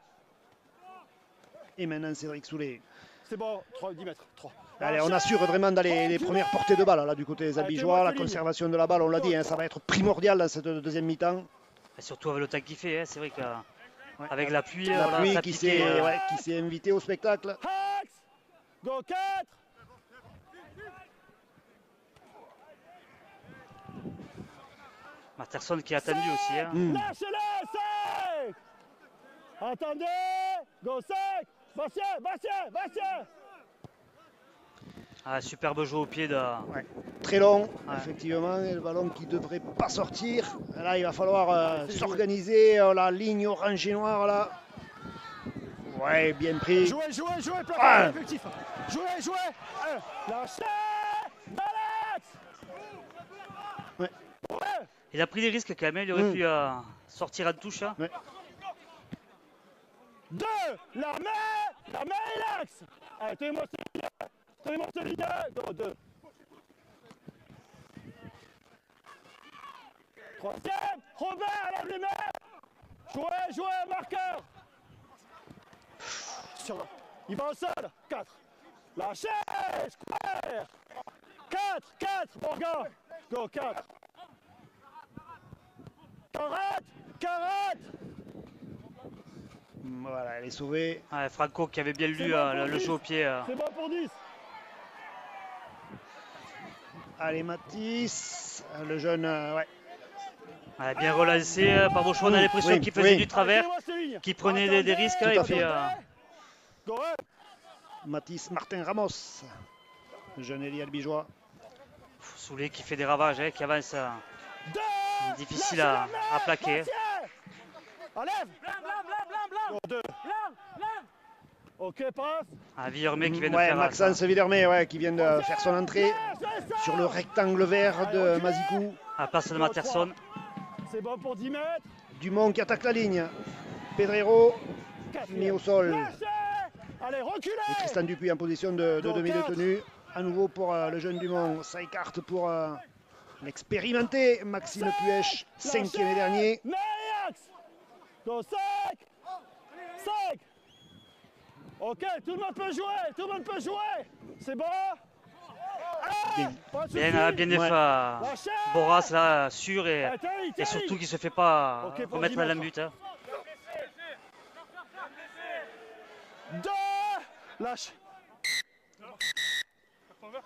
Et maintenant Cédric Soulet. C'est bon, 10 mètres, 3. Allez, on assure vraiment dans les premières portées de balle là, du côté des Albigeois. La conservation de la balle, on l'a dit, hein, ça va être primordial dans cette deuxième mi-temps. Et surtout avec le temps qu'il fait, hein, c'est vrai qu'avec la pluie, La pluie ça qui piquait, s'est invitée au spectacle. Hax. Go 4. Matterson qui a attendu aussi. Hein. Lâchez-le, 5. Attendez. Go 5. Bastien. Ah, superbe jeu au pied de... Ouais. Très long, effectivement, et le ballon qui ne devrait pas sortir. Là, il va falloir s'organiser. La ligne orange et noire là. Ouais, bien pris. Jouez, placard effectif. Jouez. Lâchez. Alex. Ouais. Il a pris des risques quand même, il aurait pu sortir en touche. Hein. Ouais. 2. La main et l'axe. Allez, tenez-moi ce ligne. Go 2. Troisième. Robert, lève les mains. Jouez, marqueur. Il va au sol. 4. Lâchez. Square. 4. Morgan. Go 4. 40. Voilà, elle est sauvée. Ouais, Franco qui avait bien lu le jeu au pied. C'est bon pour 10. Allez, Mathis, le jeune, ouais. Ouais, bien relancé par Beauchois, on a l'impression qu'il faisait du travers, qu'il prenait des risques. Et puis, Mathis Martin Ramos, le jeune ailier albigeois. Soulet qui fait des ravages, hein, qui avance. Difficile à plaquer. Enlève. Blanc. 2. Ok, passe. Villermé qui vient de Ouais, faire... Maxence Villermé, qui vient de faire son entrée sur le rectangle vert de Mazikou. À la place de Matterson. C'est bon pour 10 mètres. Dumont qui attaque la ligne. Pedrero mis au sol. Allez, reculez. Et Tristan Dupuis en position de demi de tenue. À nouveau pour le jeune Dumont. Ça écarte pour l'expérimenté Maxime Puech, 5e et dernier. Go 5. Ok, tout le monde peut jouer. C'est bon. Bien fait Boras là, sûr et surtout qu'il ne se fait pas remettre à la but. Hein. 2. Lâche.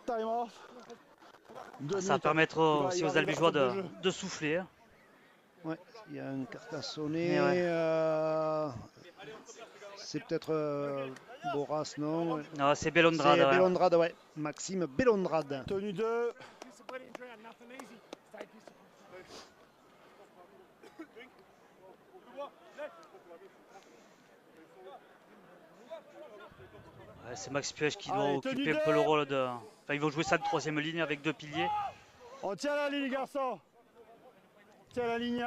Time off. Ça va permettre aussi aux Albigeois de souffler. Hein. Ouais, il y a un Carcassonnet. C'est peut-être Boras, non? Non, c'est Belondrade. C'est Belondrade, ouais. Maxime Belondrade. Tenue 2. C'est Max Puech qui doit occuper un peu le rôle de... Enfin, ils vont jouer ça de 3e ligne avec 2 piliers. On tient la ligne, garçon. Tiens la ligne.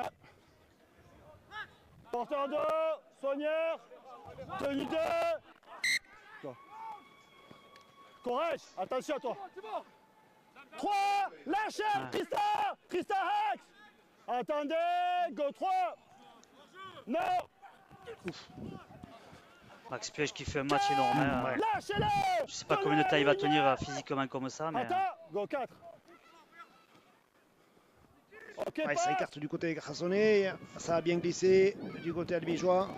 Porteur d'eau, soigneur. Tenue 2. Courage, attention à toi. 3, lâchez, Tristan Hax. Attendez, go 3. Non. Max Puech qui fait un match énorme. Hein. Lâchez-le. Je ne sais pas combien de temps il va tenir physiquement comme ça. Mais... Attends, go 4. Okay, ça écarte du côté Carcassonnet. Ça a bien glissé du côté albigeois.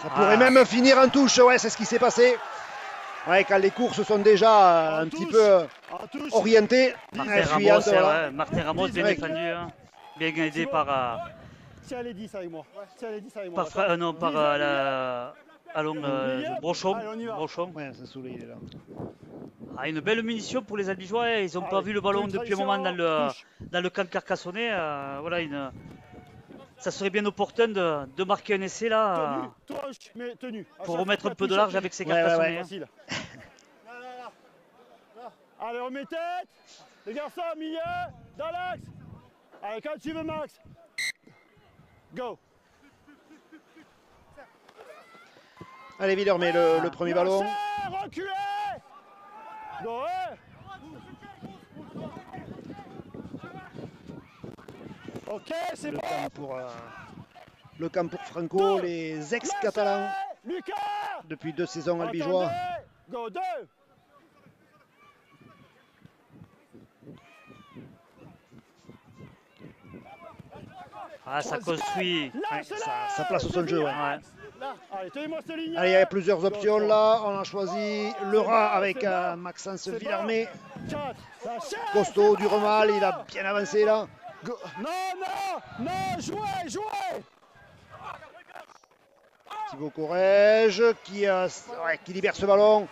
Ça pourrait même finir en touche. Ouais, c'est ce qui s'est passé. Ouais, quand les courses sont déjà un petit peu orientées. Martin Ramos bien défendu. Hein. bien aidé Thibaut. par, Tiens les 10 avec moi. Tiens les 10 avec moi. par, Fra- non, par allons, Milieu. Brochon. Allez, on y va. Brochon. Ouais, Sassoulet, il est là. Ah, une belle munition pour les Albigeois. Hein. Ils n'ont pas Allez, vu le ballon une depuis un moment tradition, touche. dans le camp carcassonnais. Voilà, ça serait bien opportun de marquer un essai là Tenue, tranche, mais tenue. À pour chaque remettre fois, un peu de touche, large tenue. avec ces Ouais, ouais, carcassonnais. ouais. Hein. Facile. Allez, on met tête. Les garçons, milieu, dans l'axe. Allez, quand tu veux, Max. Go. Allez, Villermé, le premier ballon. Lâchez, reculez. Go, ouais. Ok, c'est bon. Le camp pour Franco, les ex-catalans Lâchez. Lucas. depuis 2 saisons albigeois. Attendez. Go, 2. Ah, ça construit. Ouais, ça place au son de jeu. Ouais. Ouais. Allez, tenez-moi cette ligne. Allez, il y a plusieurs options là. On a choisi le rat avec Maxence C'est bon. Villermé. 4. Lâchez. Costaud du Remal, il a bien avancé là. Go. Non, jouez, jouez. Thibaut Corrège qui libère ce ballon.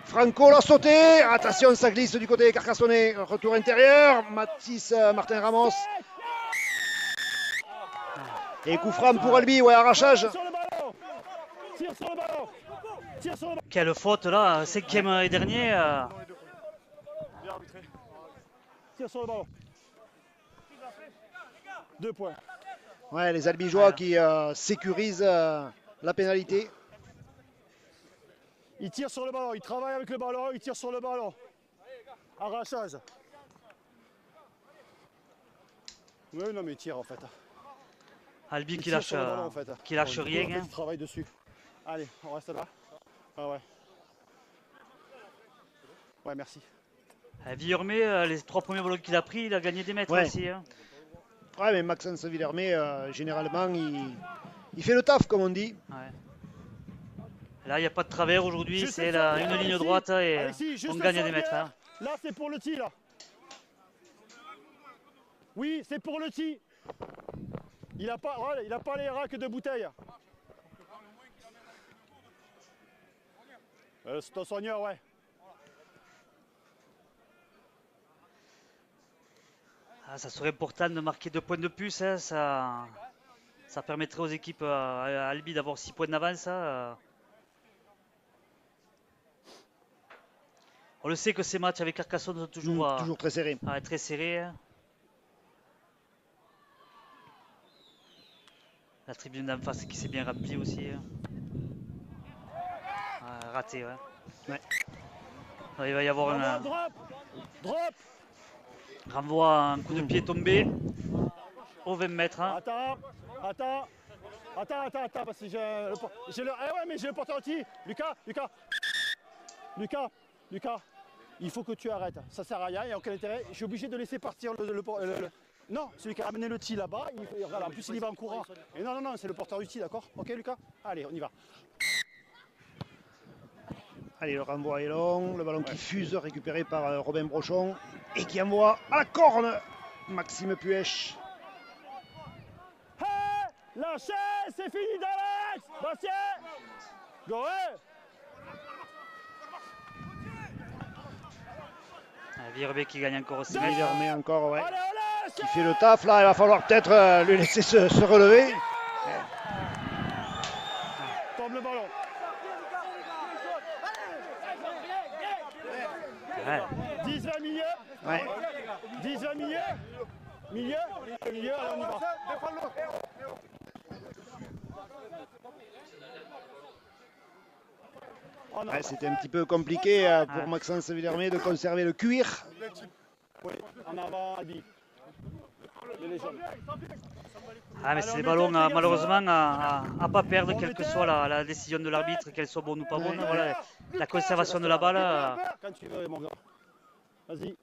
Franco l'a sauté. Attention, ça glisse du côté carcassonnais. Retour intérieur. Martin Ramos. Et coup franc pour Albi, ouais, arrachage. Sur le ballon. Tire sur le ballon. Tire sur le ballon. Quelle faute là, 5e et dernier. Tire sur le ballon. 2 points. Ouais, les Albigeois qui sécurisent la pénalité. Il tire sur le ballon, il travaille avec le ballon, il tire sur le ballon. Arrachage. Oui, non, mais il tire en fait. Albi Il qui tire lâche, sur le ballon, en fait. qui lâche Du coup, rien. en fait, Hein. il travaille dessus. Allez, on reste là. Ah ouais. Ouais, merci. Villermé, les 3 premiers ballons qu'il a pris, il a gagné des mètres Ouais. aussi. Hein. Ouais, mais Maxence Villermé, généralement, il fait le taf, comme on dit. Ouais. Là, il n'y a pas de travers aujourd'hui, Juste c'est ça, une ligne Alexis. droite et Alexis, juste on le gagne des centre, mètres. Hein. Là, c'est pour le tir. Oui, c'est pour le tir. Il a pas les racks de bouteille. C'est un soigneur, ouais. Ah, ça serait important de marquer 2 points de plus. Hein, ça permettrait aux équipes à Albi d'avoir 6 points d'avance. Hein. On le sait que ces matchs avec Carcassonne sont toujours, Toujours très serré. très serrés. Hein. La tribune d'en face qui s'est bien remplie aussi. Hein. Raté, ouais. Ouais. Il va y avoir un Drop. renvoi, un coup de pied tombé au 20 mètres. Hein. Attends, parce que j'ai le. Eh ouais, mais j'ai le porteur anti. Lucas, il faut que tu arrêtes. Ça sert à rien, il n'y a aucun intérêt. Je suis obligé de laisser partir le. Non, celui qui a ramené le tee là-bas, regarde, en plus il y va en courant. Et non, c'est le porteur du tee, d'accord? Ok, Lucas? Allez, on y va. Allez, le renvoi est long. Le ballon qui fuse, récupéré par Robin Brochon. Et qui envoie à la corne Maxime Puech. Hey, lâchez, c'est fini dans l'axe. Bastien, go, Villermé qui gagne encore 6 Il mètres. remet encore, ouais. allez, on laisse. Qui fait le taf là. Il va falloir peut-être lui laisser se relever. Tombe le ballon. Ouais. 10-20 milieu. Ouais. 10-20 milieu. Milieu, allez, on y va. Oh non. Ouais, c'était un petit peu compliqué pour Maxence Villermé de conserver le cuir. Oui, en avant, Albi. Les jeunes. Ah, mais c'est des ballons malheureusement à pas perdre, quelle que soit la décision de l'arbitre, qu'elle soit bonne ou pas bonne. Voilà, la conservation de la balle. Quand tu veux, mon gars. Vas-y.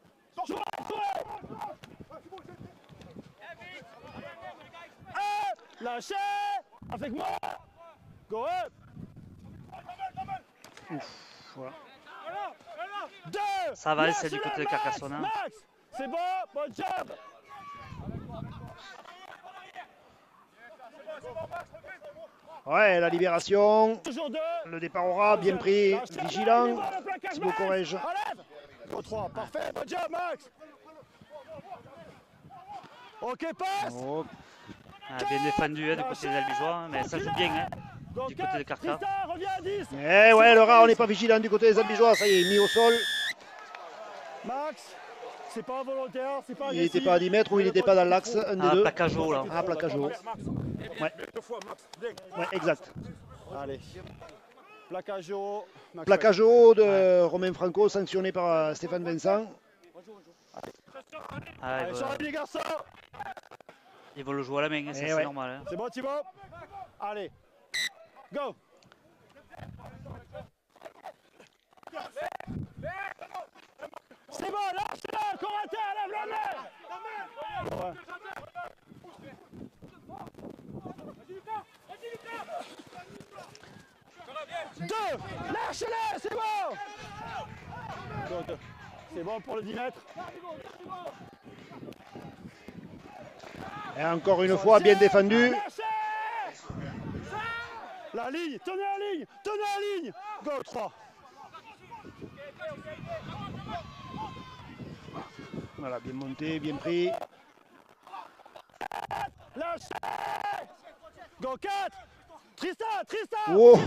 Lâchez. Avec moi. Go up. Voilà. Deux. Ça va, Lâche c'est du côté de Max, Carcassonne. Hein. Max, c'est bon, bon job. Ouais, la libération. Toujours 2. Le départ aura bien pris. Vigilant. Thibaut Corrège. Enlève. Go 3, parfait, bon job Max. Ok, passe. Oh, Ah, bien défendu hein, du côté des Albigeois, hein, mais ça joue bien hein, Go du côté 4, de Carca. Tristan, reviens à 10. eh ouais, le rat, on n'est pas vigilant du côté des Albigeois. Ça y est, mis au sol. Max, c'est pas volontaire, c'est pas Il agressif. n'était pas à 10 mètres ou il n'était pas dans l'axe. Un des Ah, deux. plaquage haut là. Ah, plaquage haut. Ouais. Ouais, exact. Allez. Plaquage haut. Max Plaquage haut de Romain Franco, sanctionné par Stéphane Vincent. Ah, Allez, sur les garçons. ils vont le jouer à la main, hein, ça Eh c'est ouais. normal. Hein. C'est bon Thibaut. Allez. Go. C'est bon, lâche-le, Corentin, lève la main. Ouais. Deux, lâche-le, c'est bon. Go, deux. C'est bon pour le 10 mètres. Et encore une fois, bien défendu. Lâchez. La ligne, tenez la ligne, tenez la ligne. Go, 3. Voilà, bien monté, bien pris. Lâchez. Go, 4. Tristan, Tristan. Oh.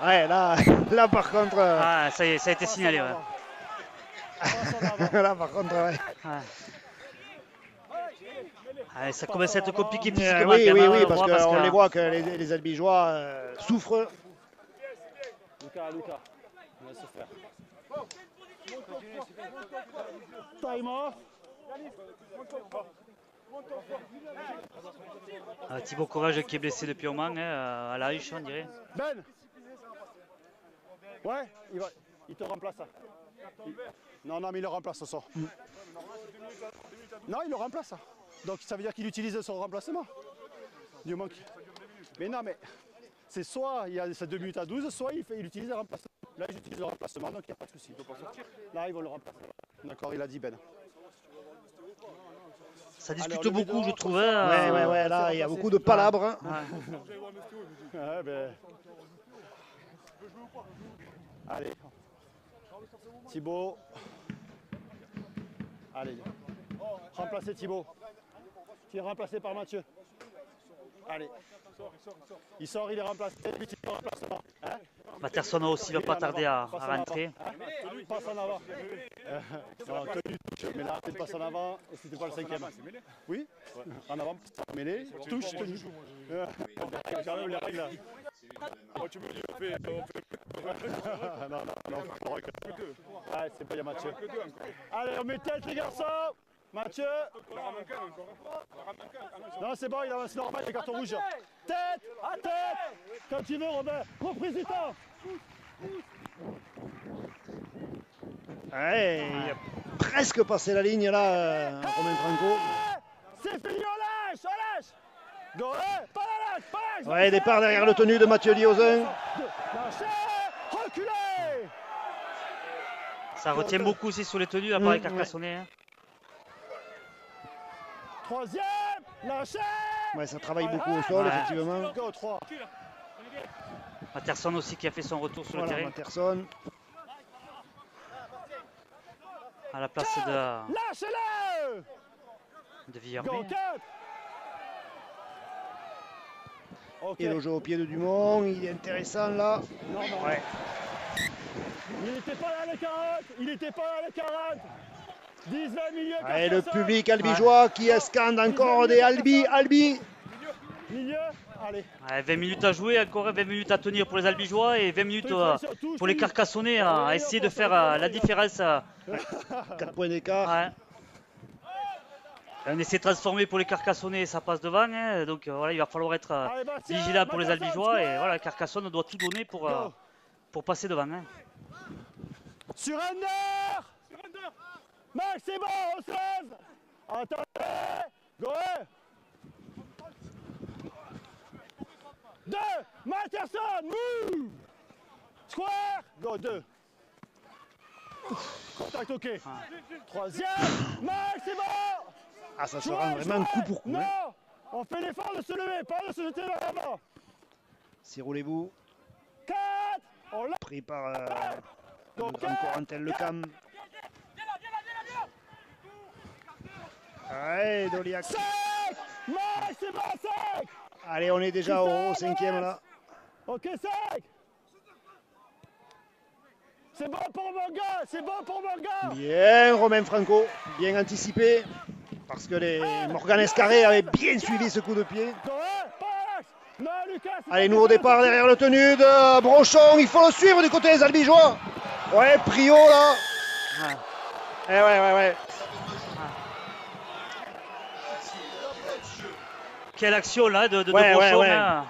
Ouais, là par contre. Ah, ça y est, ça a été signalé. Ouais. Là par contre, ouais. Ouais. Ah, ça commence à être compliqué physiquement. Oui, quand oui, même, oui, hein, parce on qu'on les voit que les Albigeois souffrent. Lucas, on va se faire. Time off. Ah, Thibaut Corrège qui est blessé depuis un moment, hein, à la hache, on dirait. Ben. Ouais, il te remplace. Non, mais il le remplace ce soir. Non, il le remplace. Donc ça veut dire qu'il utilise son remplacement. Du moment mais non, mais c'est soit il y a sa 2 minutes à 12, soit il utilise le remplacement. Là, j'utilise le remplacement, donc il n'y a pas de souci. Là, ils vont le remplacer. D'accord, il a dit Ben. Ça discute Alors, le beaucoup, Médor, je trouve. Hein, Ouais, là, il y a beaucoup de palabres. Hein. Ouais. Ouais, ben. Allez. Thibaut. Allez. Remplacez Thibaut. Qui est remplacé par Mathieu. Allez. Il sort, il est remplacé. Puis il est remplacement. Hein? Matterson aussi va pas tarder à Passe en rentrer. avant. Hein? Passe en avant. Non, tenue, touche. Mais là, c'est passe en avant et c'était pas le 5e. Oui, en avant, mêlée, touche, tenue. Quand même les règles. Tu me dis, on fait. Non, allez, c'est pas, il y a Mathieu. Allez, on met tête, les garçons. Mathieu. Non, c'est bon, c'est normal, les cartons rouges. Tête, à tête. Quand tu veux, Robert. Reprise du temps. Ouais, il a presque passé la ligne là, Romain Franco. C'est fini, on lâche. Go, pas la lâche. Ouais, départ derrière le tenu de Mathieu Liozin. Lâchez, reculez. Ça retient beaucoup aussi sur les tenues, à part les Carcassonnais. Hein. Troisième, lâchez. Ouais, ça travaille beaucoup au sol, Ouais. effectivement. Go, 3. Matterson aussi qui a fait son retour sur le Voilà, terrain. Matterson. À la place Lâchez-le. de Villarmé. Go, 4. Ok. Et le jeu au pied de Dumont, il est intéressant là. Non. Ouais. Il n'était pas là les 40. 10-20 milieu. Et le Carcassonne. public albigeois qui scande encore des Albi. Milieu. Allez. Ouais, 20 minutes à jouer, encore 20 minutes à tenir pour les Albigeois et 20 minutes pour les Carcassonnais à essayer de faire la différence. 4 points d'écart. Ouais. On essaie de transformer pour les Carcassonnais, ça passe devant. Hein, donc voilà, il va falloir être Allez, Bastien, vigilant pour les Matterson, Albigeois. Et score. voilà, Carcassonne doit tout donner pour passer devant. Hein. Surrender. Max, c'est bon, on se lève. Attendez. Go. 2. Matterson, move. Square. Go, 2. Contact, ok. Troisième. Max, c'est bon. Ah, ça sera vraiment coup pour coup. Non. Hein. On fait l'effort de se lever, pas de se jeter vers l'avant. Si roulez-vous. 4. On l'a. Pris par le Donc, grand Corentin Lecam. Ouais, Doliac. 5. Max, c'est bon, 5. Allez, on est déjà au 5e là. Ok, 5. C'est bon pour mon gars, c'est bon pour mon gars. Bien, Romain Franco. Bien anticipé. Parce que les Morgan Escarré avaient bien suivi ce coup de pied. Go, hein, pas l'axe. Non, Lucas. Allez, nouveau départ derrière le tenu de Brochon. Il faut le suivre du côté des Albigeois. Ouais, Prio là. Eh ouais. Quelle action là de Ouais, Brochon, ouais. hein.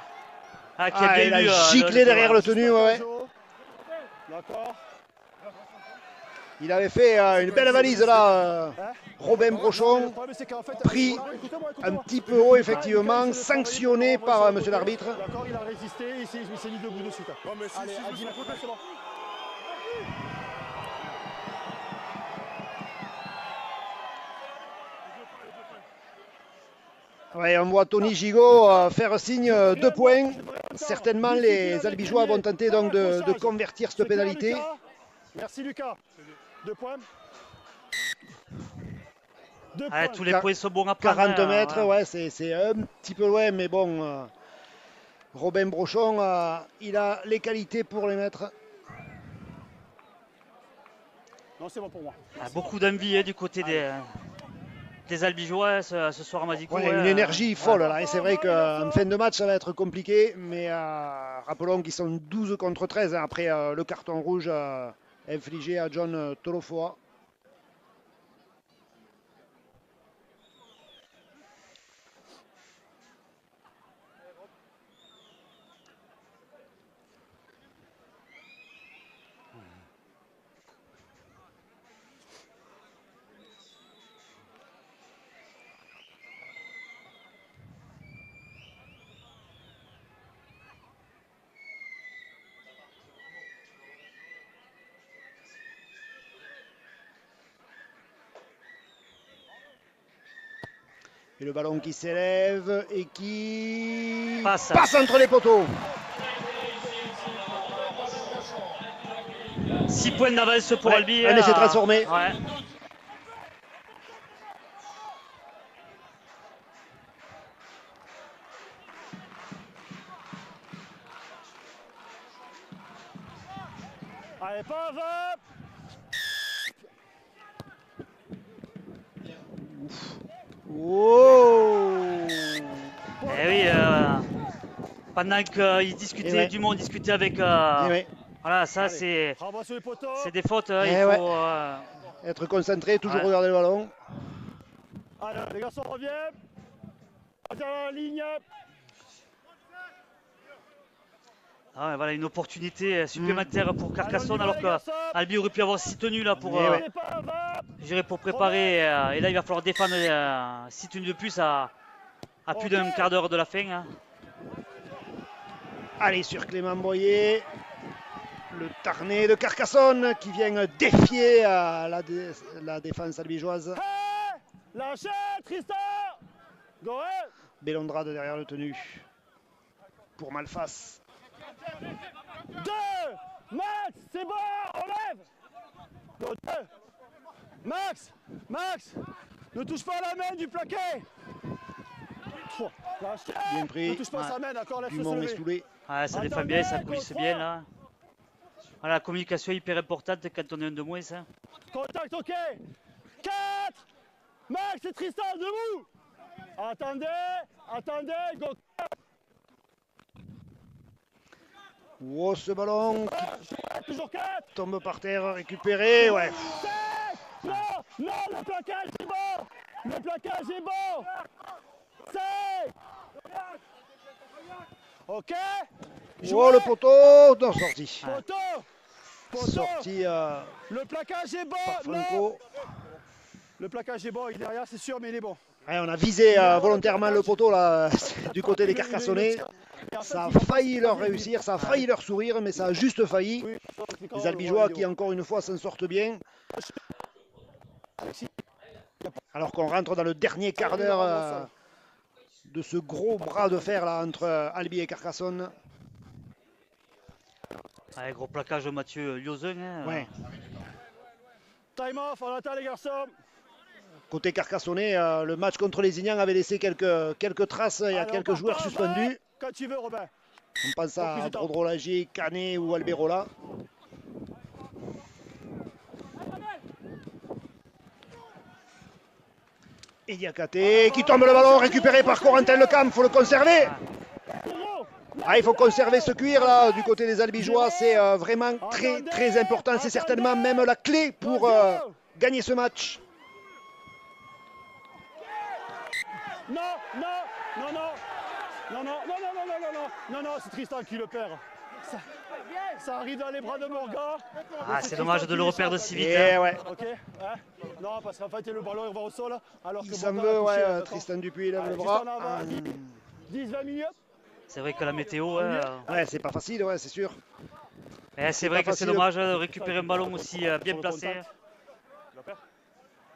Ah, qui a bien Il a lu, giclé derrière le tenu, ouais. D'accord. Il avait fait une belle valise là, Robin Brochon, pris un petit peu haut effectivement, sanctionné par monsieur l'arbitre. D'accord, il a résisté, il s'est mis debout dessus. Ouais, mais Allez, à 10 mètres, c'est bon. Ouais, on voit Tony Gigot faire signe 2 points. Certainement les Albigeois vont tenter donc de convertir cette pénalité. Merci Lucas. 2 points. 2 Ouais, points. tous les points sont bons à prendre. 40 hein, mètres, voilà. ouais, c'est un petit peu loin, mais bon, Robin Brochon, il a les qualités pour les mettre. Non, c'est bon pour moi. Ah, beaucoup d'envie du côté des Albigeois ce soir à Madico. Ouais, une énergie folle là, et c'est vrai qu'en fin de match ça va être compliqué, mais rappelons qu'ils sont 12 contre 13 hein, après le carton rouge infligé à John Tolofoa. Et le ballon qui s'élève et qui Passe entre les poteaux. 6 points d'avance pour Ouais, Albi. un essai transformé. Ouais. Allez, pas avant. Oh! Eh oui, pendant qu'ils discutaient, ouais. Dumont discutait avec. Eh ouais, Voilà, ça Allez, c'est renvoie sur les poteaux. des fautes. Hein, Eh il ouais. faut. Être concentré, toujours Ouais. regarder le ballon. Allez, les garçons reviennent. Derrière la ligne. Ah ouais, voilà, une opportunité supplémentaire pour Carcassonne, alors que Albi aurait pu avoir 6 tenues là pour, Eh ouais. Allez, pas avant. je dirais pour préparer. Et là, il va falloir défendre 6 tenues de plus à plus d'un quart d'heure de la fin. Hein. Allez, sur Clément Boyer, le Tarnet de Carcassonne qui vient défier la défense albigeoise. Hey, lâchez, Tristan. Go, hein. Bellondrade derrière le tenu pour Malfas. 2. Max, c'est bon, on lève. Go, 2. Max, ne touche pas à la main du plaquet. 3. Lâchez. Bien pris. Ne touche pas à sa main, d'accord, laisse-le se Dumont est lever. saoulé. Ouais, ça défend bien, ça coulisse bien là. Voilà, la communication est hyper importante quand on est un de moins. Ça. Contact, ok. 4. Max et Tristan, debout. Attendez, go. Oh, ce ballon Toujours 4. qui tombe par terre, récupéré. Ouais. 5. Non, le plaquage est bon. Le plaquage est bon. 5. Ok. Oh, le poteau. Non, sorti. Poteau. Sorti Le plaquage est bon. par Non. Franco. Le plaquage est bon, il est derrière, c'est sûr, mais il est bon. Ouais, on a visé volontairement le poteau là, du côté des Carcassonnais. Ça a failli leur réussir, ça a failli leur sourire, mais ça a juste failli. Les Albigeois qui encore une fois s'en sortent bien. Alors qu'on rentre dans le dernier quart d'heure de ce gros bras de fer là entre Albi et Carcassonne. Allez, gros plaquage de Mathieu Liozin. Hein. Ouais. Time off, on attend les garçons. Côté carcassonnais, le match contre les Ignans avait laissé quelques traces. Il y a Allez, quelques joueurs suspendus. Quand tu veux, Robin. On pense à Brodrolagier, Canet ou Alberola. Et Diakate qui tombe le ballon, récupéré par Corentin Lecamp, il faut le conserver. Ah, il faut conserver ce cuir là du côté des Albigeois, c'est vraiment très important. C'est certainement même la clé pour gagner ce match. Non, c'est Tristan qui le perd. Ça arrive dans les bras de Morgan. Ah, c'est dommage de le reperdre si vite. Et ouais. Ok, hein? Non, parce qu'en fait, le ballon il va au sol. Alors que Il s'en Morgan veut, a touché, ouais, d'accord. Tristan Dupuis lève le Tristan bras. en avant, 10-20 minutes. C'est vrai que la météo, hein, Ouais, c'est pas facile, ouais, c'est sûr. c'est vrai pas que c'est facile. dommage de récupérer un ballon aussi bien Sur le placé. contact.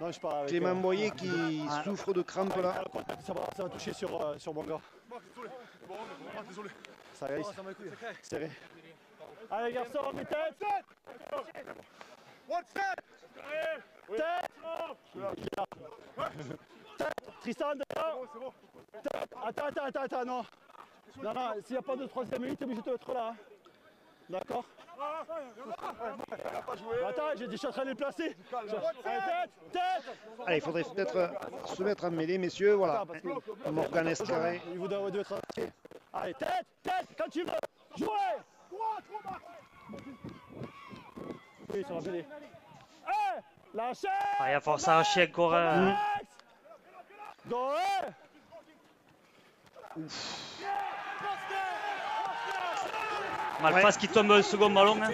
Non, je parle avec Clément Boyer qui souffre de crampes là. Ça va toucher sur Morgan. Désolé. Ça arrive. Serré. Allez, garçons, on met tête. Tête. Tristan, dehors. C'est bon. Attends, non. Non, s'il n'y a pas de troisième minute, t'es obligé de être là. Hein. D'accord. Attends, je suis en train de le placer. Allez, tête. Allez, il faudrait peut-être se mettre en mêlée, messieurs. Voilà. Attends, parce que- Morgan Escarré. Il vous doit être entier. Allez, tête, quand tu veux. Jouez. Oui, ça va bien. Lâchez. Il va falloir s'arracher encore. Go, Malpasse qui tombe le second ballon. Hein.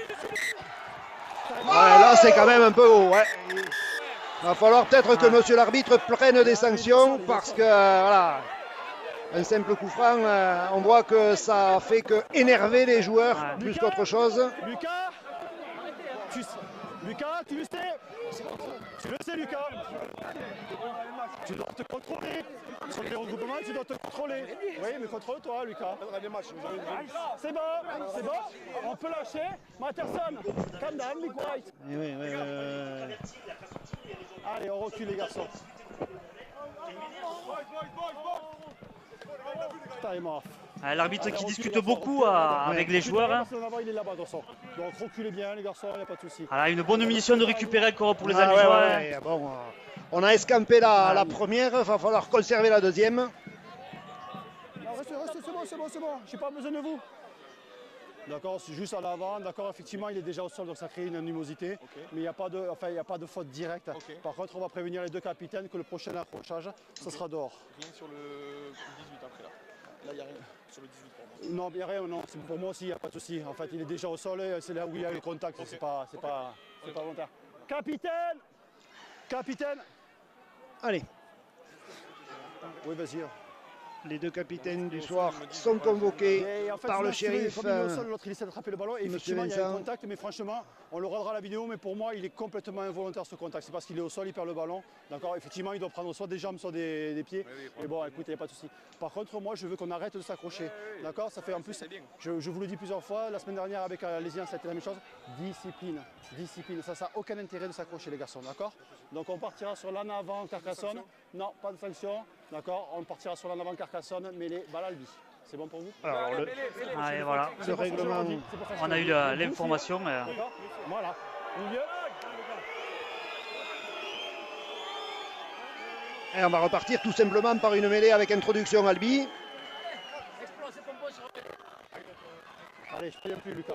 Ouais, là, c'est quand même un peu haut. Ouais. Il va falloir peut-être que monsieur l'arbitre prenne des sanctions parce que, voilà, un simple coup franc, on voit que ça fait que énerver les joueurs plus qu'autre chose. Lucas, tu le sais. Tu le sais, Lucas. Tu dois te contrôler. Sur les regroupements, tu dois te contrôler. Oui, mais contrôle-toi, Lucas. C'est bon. On peut lâcher. Matterson, calm down, be quiet. Allez, on recule, les garçons. Time off. L'arbitre qui discute beaucoup avec les joueurs. Hein. Il est là-bas, de toute façon. Donc reculez bien, les garçons, il n'y a pas de souci. Alors, une bonne munition de récupérer encore pour les Albigeois. Bon, on a escampé la première, il va falloir conserver la deuxième. Non, restez, c'est bon, j'ai pas besoin de vous. D'accord, c'est juste à l'avant, d'accord, effectivement il est déjà au sol donc ça crée une animosité, mais il n'y a pas de faute directe. Par contre on va prévenir les deux capitaines que le prochain accrochage, ça sera dehors. Rien sur le 18 après là. Là, il n'y a rien sur le 18 pour moi. Non, il n'y a rien, non. Pour moi aussi, il n'y a pas de souci. En fait, il est déjà au sol, c'est là où il y a le contact, c'est pas volontaire. Capitaine. Allez, Oui, vas-y. les deux capitaines du soir sont convoqués Et en fait, par le si tu veux, shérif. comme il est au sol, l'autre il essaie d'attraper le ballon. Et Monsieur effectivement, il y a un Vincent. contact, mais franchement, on le regardera la vidéo. Mais pour moi, il est complètement involontaire ce contact. C'est parce qu'il est au sol, il perd le ballon. D'accord. Effectivement, il doit prendre soit des jambes, soit des pieds. Mais bon, écoute, il n'y a pas de souci. Par contre, moi, je veux qu'on arrête de s'accrocher. D'accord. Ça fait en plus. Je vous le dis plusieurs fois. La semaine dernière avec les Iens, c'était la même chose. Discipline. Ça n'a aucun intérêt de s'accrocher, les garçons. D'accord. Donc on partira sur l'en avant Carcassonne. Non, pas de sanction. D'accord. On partira sur l'en avant Carcassonne, mais les balles Albi. C'est bon pour vous? Alors, Allez, voilà. le règlement, On a eu l'information. D'accord. Voilà. Milieu. et on va repartir tout simplement par une mêlée avec introduction Albi. Allez, je ne préviens plus, Lucas.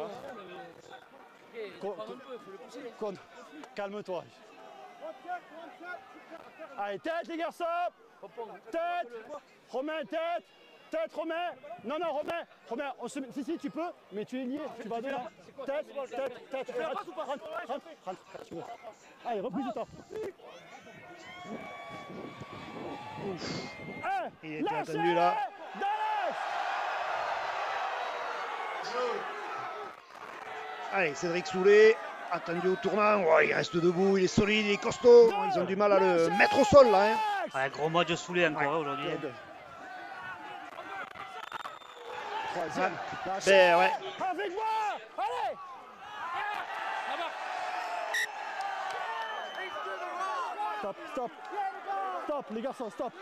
Calme-toi. Allez, tête, les garçons. Tête. Romain, tête. Tête, Romain. Non, Romain, on se met... Si, tu peux, mais tu es lié. Tu vas dedans. Tête. Rentre, tu veux. Allez, reprise du temps. Il était attendu là. Allez, Cédric Soulet, attendu au tournant. Ouais, il reste debout, il est solide, il est costaud. Ils ont du mal à le mettre au sol là. Hein. Gros match de Soulet encore aujourd'hui. Troisième. Lâchez. Ben ouais. Avec moi. Allez. Stop, stop. Stop, les garçons, stop.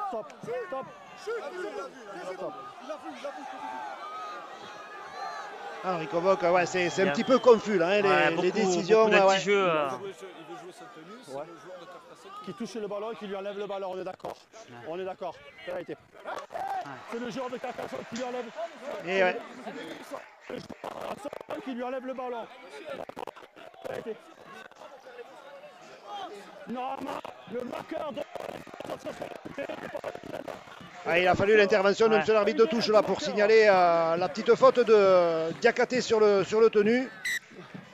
Stop, stop. Stop. Alors il convoque, ouais, c'est un petit peu confus là, hein, Ouais, les beaucoup décisions. Ouais, ouais. d'anti-jeu. Il veut jouer sa tenue, c'est Ouais. le joueur de Carcassonne Qui touche le ballon et qui lui enlève le ballon, on est d'accord. On est d'accord. C'est le joueur de Carcassonne qui lui enlève. Et ouais. Qui lui enlève le ballon. Normalement, le marqueur de. Ah, il a fallu l'intervention de Ouais. l'arbitre de touche là pour signaler la petite faute de Diakaté sur le tenu.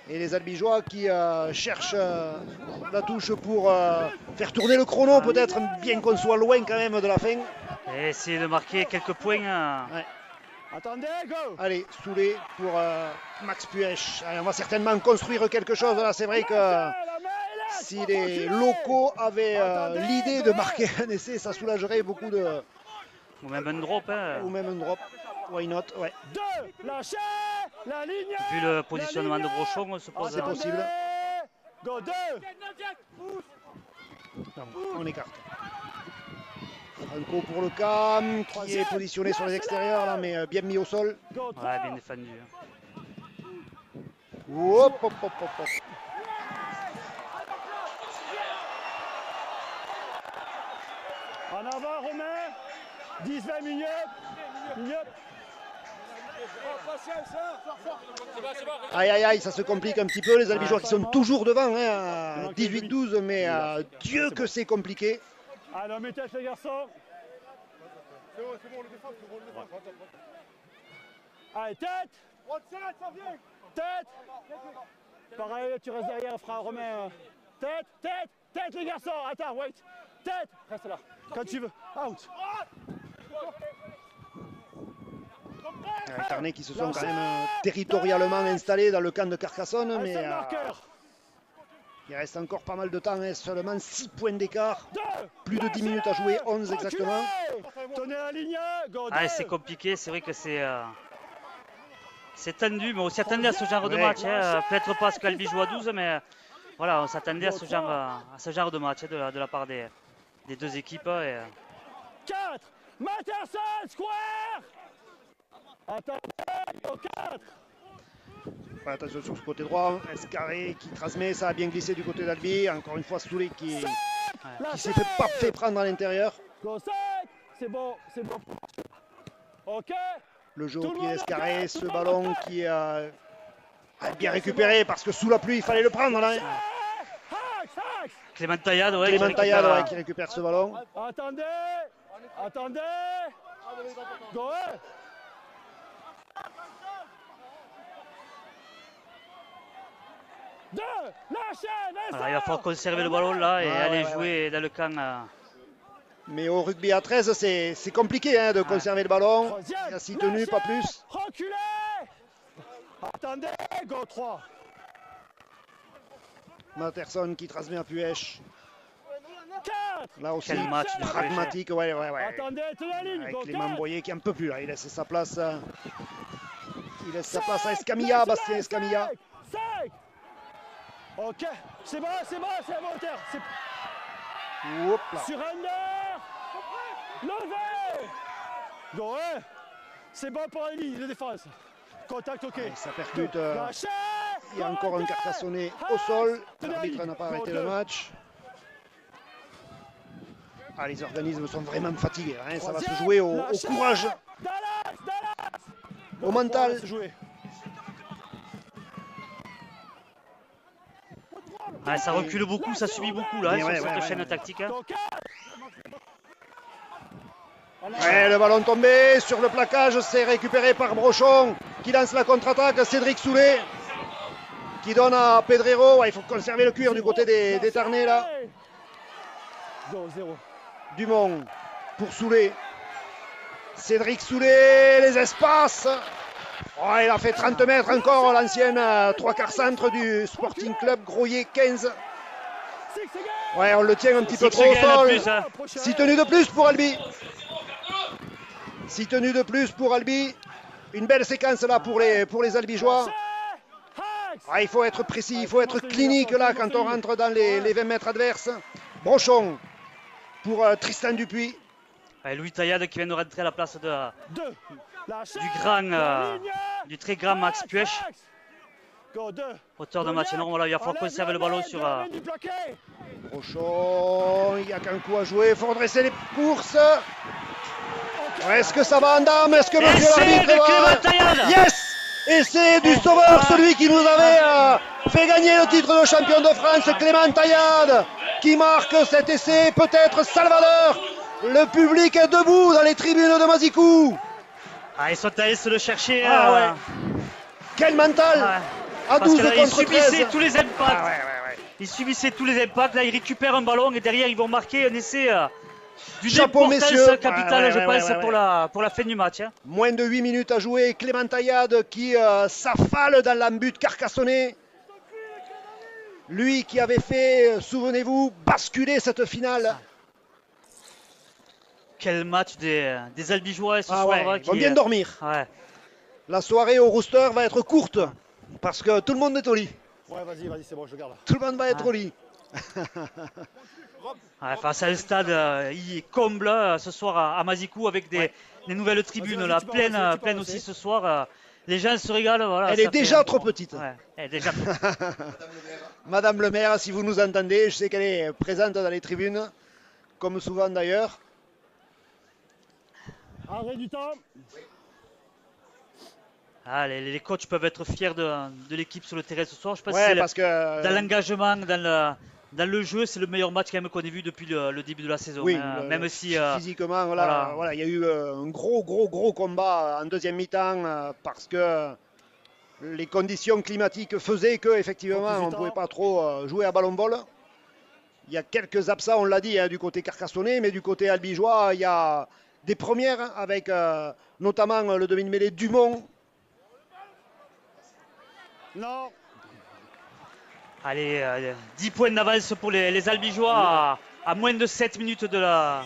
Et les Albigeois qui cherchent la touche pour faire tourner le chrono, peut-être, bien qu'on soit loin quand même de la fin. Et essayer de marquer quelques points. Ouais. Attendez, go. Allez, Soulé pour Max Puech. Allez, on va certainement construire quelque chose là. C'est vrai que si les locaux avaient l'idée de marquer un essai, ça soulagerait beaucoup de. Ou même un drop. Ou même un drop. Why not? Ouais. Deux, lâchez la ligne. Vu le positionnement de Brochon, on se pose. c'est possible. Go, deux. Non, on écarte. Franco pour le cam, qui est positionné sur les extérieurs là, mais bien mis au sol. Go, Ouais, trois. bien défendu. Hop, hop, hop, hop, hop. En avant, Romain. 10-20 minutes. Aïe aïe aïe, ça se complique un petit peu, les Albigeois qui sont toujours devant, hein, 18-12, mais Dieu que c'est compliqué. Allez, on met tête, les garçons. C'est bon, on le défend, on le défend. Allez, tête. Tête. Pareil, tu restes derrière, frère Romain. Tête, tête, tête, les garçons. Attends, wait. Tête. Reste là. Quand tu veux. Out. Carnet qui se sont quand même territorialement installés dans le camp de Carcassonne, mais Seul marqueur. il reste encore pas mal de temps, hein, seulement 6 points d'écart. Deux. Plus de 10 minutes à jouer, 11 exactement. Tenez la ligne. Go, Ah, deux. c'est compliqué, c'est vrai que c'est tendu, mais on s'attendait à ce genre de Ouais. match. Peut-être pas ce qu'Albi joue à 12, mais voilà, on s'attendait à ce genre de match de la part des deux équipes. 4. Matterson, square. Attendez, go 4. Ouais, attention sur ce côté droit, Escarré qui transmet, ça a bien glissé du côté d'Albi. Encore une fois, Soulé qui s'est pas fait prendre à l'intérieur. Go 5. C'est bon, c'est bon. Ok. Le jeu Tout au le pied monde d'Escarré, marque, ce tout le ballon monde marque. qui a bien récupéré parce que sous la pluie, il fallait le prendre. Là. Axe. Clément Taillade, ouais, Clément qui Taillade, récupère, ouais, qui récupère ce ballon. Attendez. Attendez. Go 1. Deux. Lâchez. voilà, il va falloir conserver le ballon là et Ouais, aller ouais, jouer dans le camp. Mais au rugby à 13, c'est compliqué hein, de conserver le ballon. Troisième. Il a 6 tenues, pas plus. Reculez. Attendez. Go 3. Matterson qui transmet à Puech. 4. Là aussi, Quel match de pragmatique. Ouais. Attendez, tenez la ligne. Avec Go Clément 4. Boyer qui en peut plus. Là. Il laisse sa place. Il laisse sa place à Escamilla, Bastien Escamilla. 5. Ok. C'est bon, c'est à mon hauteur. Hop là. Sur under. Levé. Go 1. C'est bon pour les lignes de défense. Contact, ok. Et ça percute. Lâchez. Il y a encore un Carcassonnais au sol. L'arbitre n'a pas arrêté le match. Ah, les organismes sont vraiment fatigués. Hein. Ça va se jouer au courage, Dallas. au mental. Ouais, ça recule beaucoup, ça subit beaucoup là, Et ouais, sur cette ouais, chaîne ouais. tactique. Hein. Ouais, le ballon tombé sur le plaquage, c'est récupéré par Brochon qui lance la contre-attaque. Cédric Soulé qui donne à Pedrero. Ouais, il faut conserver le cuir du côté des Tarnais là. Go 0. Dumont pour Soulé. Cédric Soulé, les espaces. Oh, il a fait 30 mètres encore, l'ancienne 3/4 centre du Sporting Club Groyer 15. Ouais, on le tient un petit peu trop au sol. 6 tenues de plus pour Albi. 6 tenues de plus pour Albi. Une belle séquence là pour les Albigeois. Ah, il faut être précis, il faut être clinique là quand on rentre dans les 20 mètres adverses. Brochon pour Tristan Dupuis. Ouais, Louis Taillade qui vient de rentrer à la place du très grand Max Puech. Auteur de match énorme. Voilà, il va falloir conserver le ballon sur. Brochon, il n'y a qu'un coup à jouer, il faut redresser les courses. Est-ce que ça va en dame? Est-ce que monsieur l'arbitre va... Yes! Essai du sauveur, celui qui nous avait fait gagner le titre de champion de France, Clément Taillade, qui marque cet essai, peut-être salvador. Le public est debout dans les tribunes de Mazicou. Ah, ils sont allés se le chercher. Ouais. Quel mental, à 12 contre 13. Il subissait tous les impacts. Il subissait tous les impacts. Là, il récupère un ballon et derrière, ils vont marquer un essai d'une importance capitale, je pense, pour la fin du match. Moins de 8 minutes à jouer. Clément Taillade qui s'affale dans l'embut carcassonnais. Lui qui avait fait, souvenez-vous, basculer cette finale. Quel match des Albigeois ce soir. Ils vont bien dormir. La soirée au Rooster va être courte parce que tout le monde est au lit. Ouais, vas-y, c'est bon, je garde. Tout le monde va être au lit. Face à un stade comble ce soir à Mazicou avec des nouvelles tribunes là, pleines aussi ce soir. Les gens se régalent. Voilà, elle est déjà trop petite. Elle est déjà Madame le maire, si vous nous entendez, je sais qu'elle est présente dans les tribunes, comme souvent d'ailleurs. Arrêt du temps. Les coachs peuvent être fiers de l'équipe sur le terrain ce soir. Je pense que dans l'engagement, dans le jeu, c'est le meilleur match quand même qu'on ait vu depuis le début de la saison. Oui, même si physiquement, voilà, il y a eu un gros combat en deuxième mi-temps parce que les conditions climatiques faisaient que effectivement on ne pouvait pas trop jouer à ballon-vol. Il y a quelques absents, on l'a dit, du côté carcassonnais, mais du côté albigeois, il y a des premières avec notamment le demi-mêlée Dumont. Non. Allez, 10 points d'avance pour les Albigeois à moins de 7 minutes de la...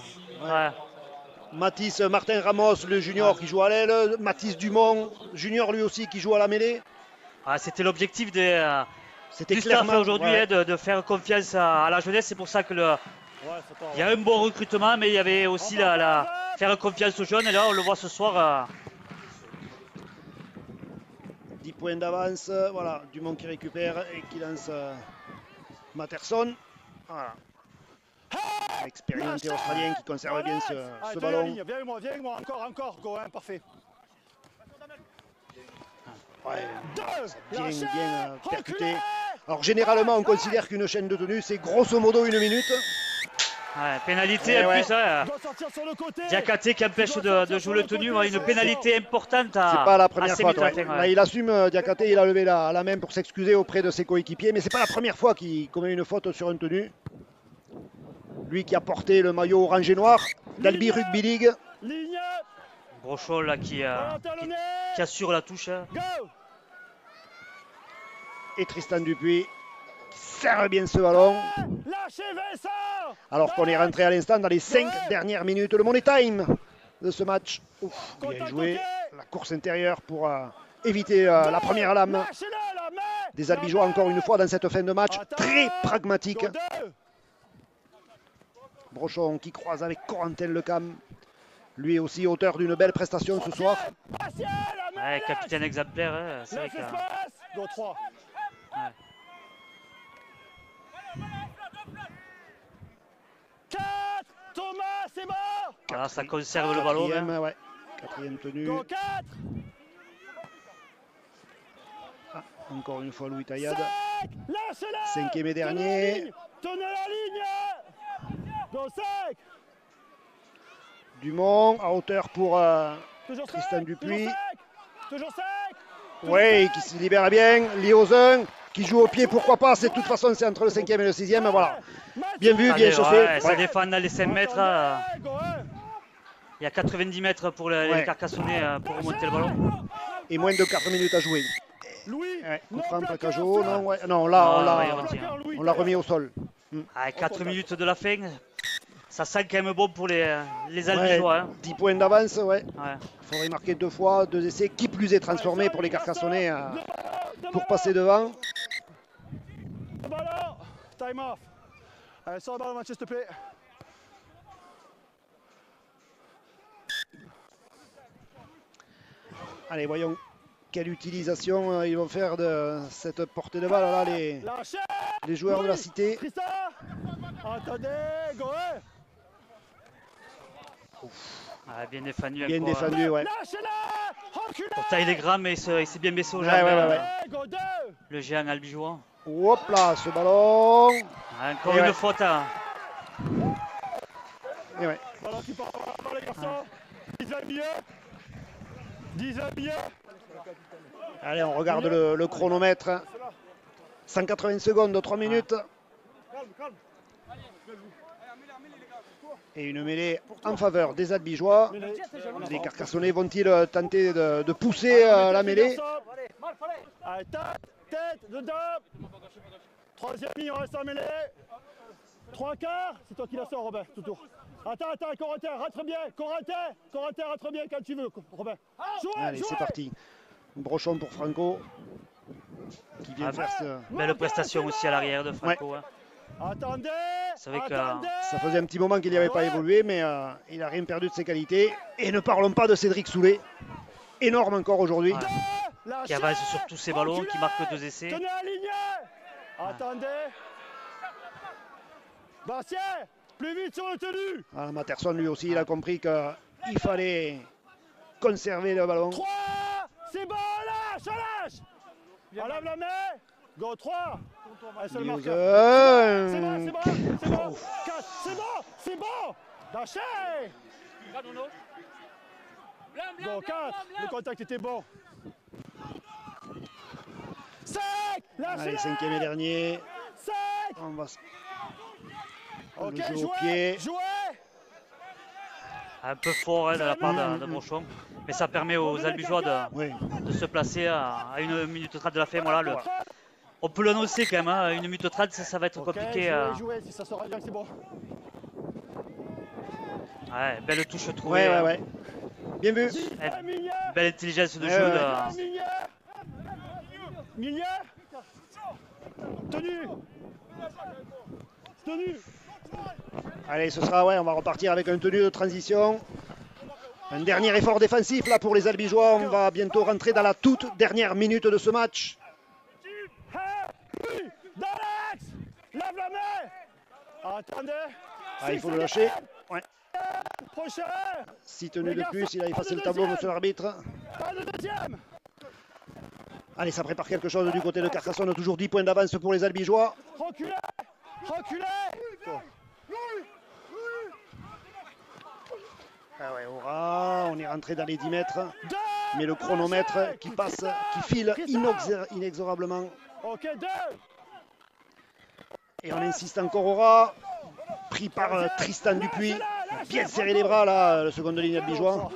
Mathis Martin Ramos, le junior qui joue à l'aile. Mathis Dumont, junior lui aussi qui joue à la mêlée. C'était l'objectif du staff aujourd'hui, de faire confiance à la jeunesse. C'est pour ça que il y a un bon recrutement, mais il y avait aussi faire confiance aux jeunes. Et là, on le voit ce soir. 10 points d'avance, voilà, Dumont qui récupère et qui lance Matterson. Voilà. Expérimenté australien qui conserve bien ce ballon. Viens avec moi, encore, go, parfait. Bien percuté. Alors généralement on considère qu'une chaîne de tenue c'est grosso modo 1 minute. Pénalité en plus. Diakhaté qui empêche de jouer le tenue. Une pénalité importante. C'est pas la première fois. Là, il assume, Diakhaté, il a levé la main pour s'excuser auprès de ses coéquipiers. Mais c'est pas la première fois qu'il commet une faute sur un tenue. Lui qui a porté le maillot orange et noir d'Albi Rugby League. Brochon là qui assure la touche. Et Tristan Dupuis qui serre bien ce ballon. Alors qu'on est rentré à l'instant dans les 5 dernières minutes. Le money time de ce match. Bien joué. La course intérieure pour éviter la première lame des Albigeois encore une fois dans cette fin de match. Très pragmatique. Brochon qui croise avec Corentin Lecam. Lui aussi auteur d'une belle prestation ce soir. Capitaine exemplaire. C'est vrai que... Thomas, c'est mort. Ça conserve le ballon. Quatrième tenue. Encore une fois Louis Taillade. 5e et dernier. Tenez la ligne. Dumont à hauteur pour Tristan Dupuis. Oui, qui se libère bien. Liozin qui joue au pied, pourquoi pas. De toute façon, c'est entre le 5e et le 6e. Voilà. Bien vu, bien chauffé. Ça défend dans les 5 mètres. Il y a 90 mètres pour les Carcassonnais pour remonter le ballon. Et moins de 4 minutes à jouer. Coup franc, plaquageau. Non, là, on l'a remis au sol. 4 minutes de la fin. Ça sent quand même bon pour les Albigeois. Hein. 10 points d'avance, ouais. Ouais. Il faudrait marquer 2 fois, 2 essais. Qui plus est transformé pour les Carcassonnais pour passer devant. Le ballon. Time off. Allez, sors le ballon, Mathieu, s'il te plaît. Allez, voyons quelle utilisation ils vont faire de cette portée de balle là, les joueurs de la cité. Tristan. Attendez, Goé. Ah, bien défendu. Bien encore, défendu, ouais. Lâchez-la. Reculez. Pourtant, il est grand, mais il s'est bien baissé au Ouais, jambes. ouais. Go 2. Le géant albigeois. Hop là, ce ballon. Ah, encore Et une ouais. faute. Hein. Et ouais. Ballon qui part par les garçons. 10 à mieux. 10 à mieux. Allez, on regarde le chronomètre. 180 secondes de 3 minutes. Et une mêlée en faveur des Albigeois. Les Carcassonnais vont-ils tenter de pousser la mêlée? Allez, tête, dedans. Troisième ligne, on reste en mêlée. 3 quarts, c'est toi qui la sors, Robin, tout tour. Attends, Corentin, rentre bien. Corentin, rentre bien quand tu veux, Robin. Allez, c'est parti. Brochon pour Franco. Qui vient faire ce... Belle prestation aussi à l'arrière de Franco. Ouais. Hein. Attendez. C'est vrai que Ça faisait un petit moment qu'il n'y avait pas évolué, mais il n'a rien perdu de ses qualités. Et ne parlons pas de Cédric Soulet. Énorme encore aujourd'hui. Ouais. Qui avance sur tous ses ballons, qui marque 2 essais. Tenez aligné. Attendez. Bastien, plus vite sur le tenu. Ah, Matterson, lui aussi, il a compris qu'il fallait conserver le ballon. 3, c'est bon, lâche. Enlève la main. Go 3. Allez, c'est le marqueur. C'est bon. 4, c'est bon. Lâchez. Go 4, le contact était bon. 5, lâchez. Allez, 5e et dernier. 5. On va Ok, le jeu au pied. jouez. Un peu fort hein, de la part de Brochon. Mais ça permet aux Albigeois de se placer à 1 minute 30 de la fin. Voilà, on peut l'annoncer quand même. Hein, 1 minute 30, ça va être compliqué. Jouez, si ça sera bien, c'est bon. Ouais, belle touche trouvée. Ouais. Bien vu. Belle intelligence de jeu. Milieu. Tenue. Allez, ce sera, on va repartir avec un tenue de transition. Un dernier effort défensif là pour les Albigeois. On va bientôt rentrer dans la toute dernière minute de ce match. Dans l'axe. Lève la main. Attendez. Il faut le lâcher. Ouais. Prochain. 6 tenues de plus, il a effacé le tableau, monsieur l'arbitre. Pas de deuxième. Allez, ça prépare quelque chose du côté de Carcassonne. Toujours 10 points d'avance pour les Albigeois. Reculez. On est rentré dans les 10 mètres. Mais le chronomètre qui passe, qui file inexorablement. Ok, 2. Et on insiste encore au ras. Pris par Tristan Dupuis. Bien serré les bras là, le second de ligne albigeois.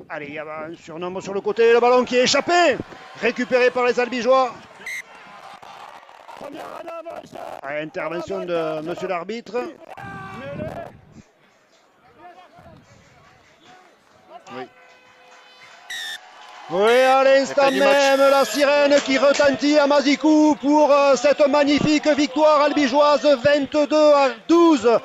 Allez, il y a un surnombre sur le côté, le ballon qui est échappé. Récupéré par les Albigeois. Intervention de monsieur l'arbitre. Oui, à l'instant même, la sirène qui retentit à Mazikou pour cette magnifique victoire albigeoise 22-12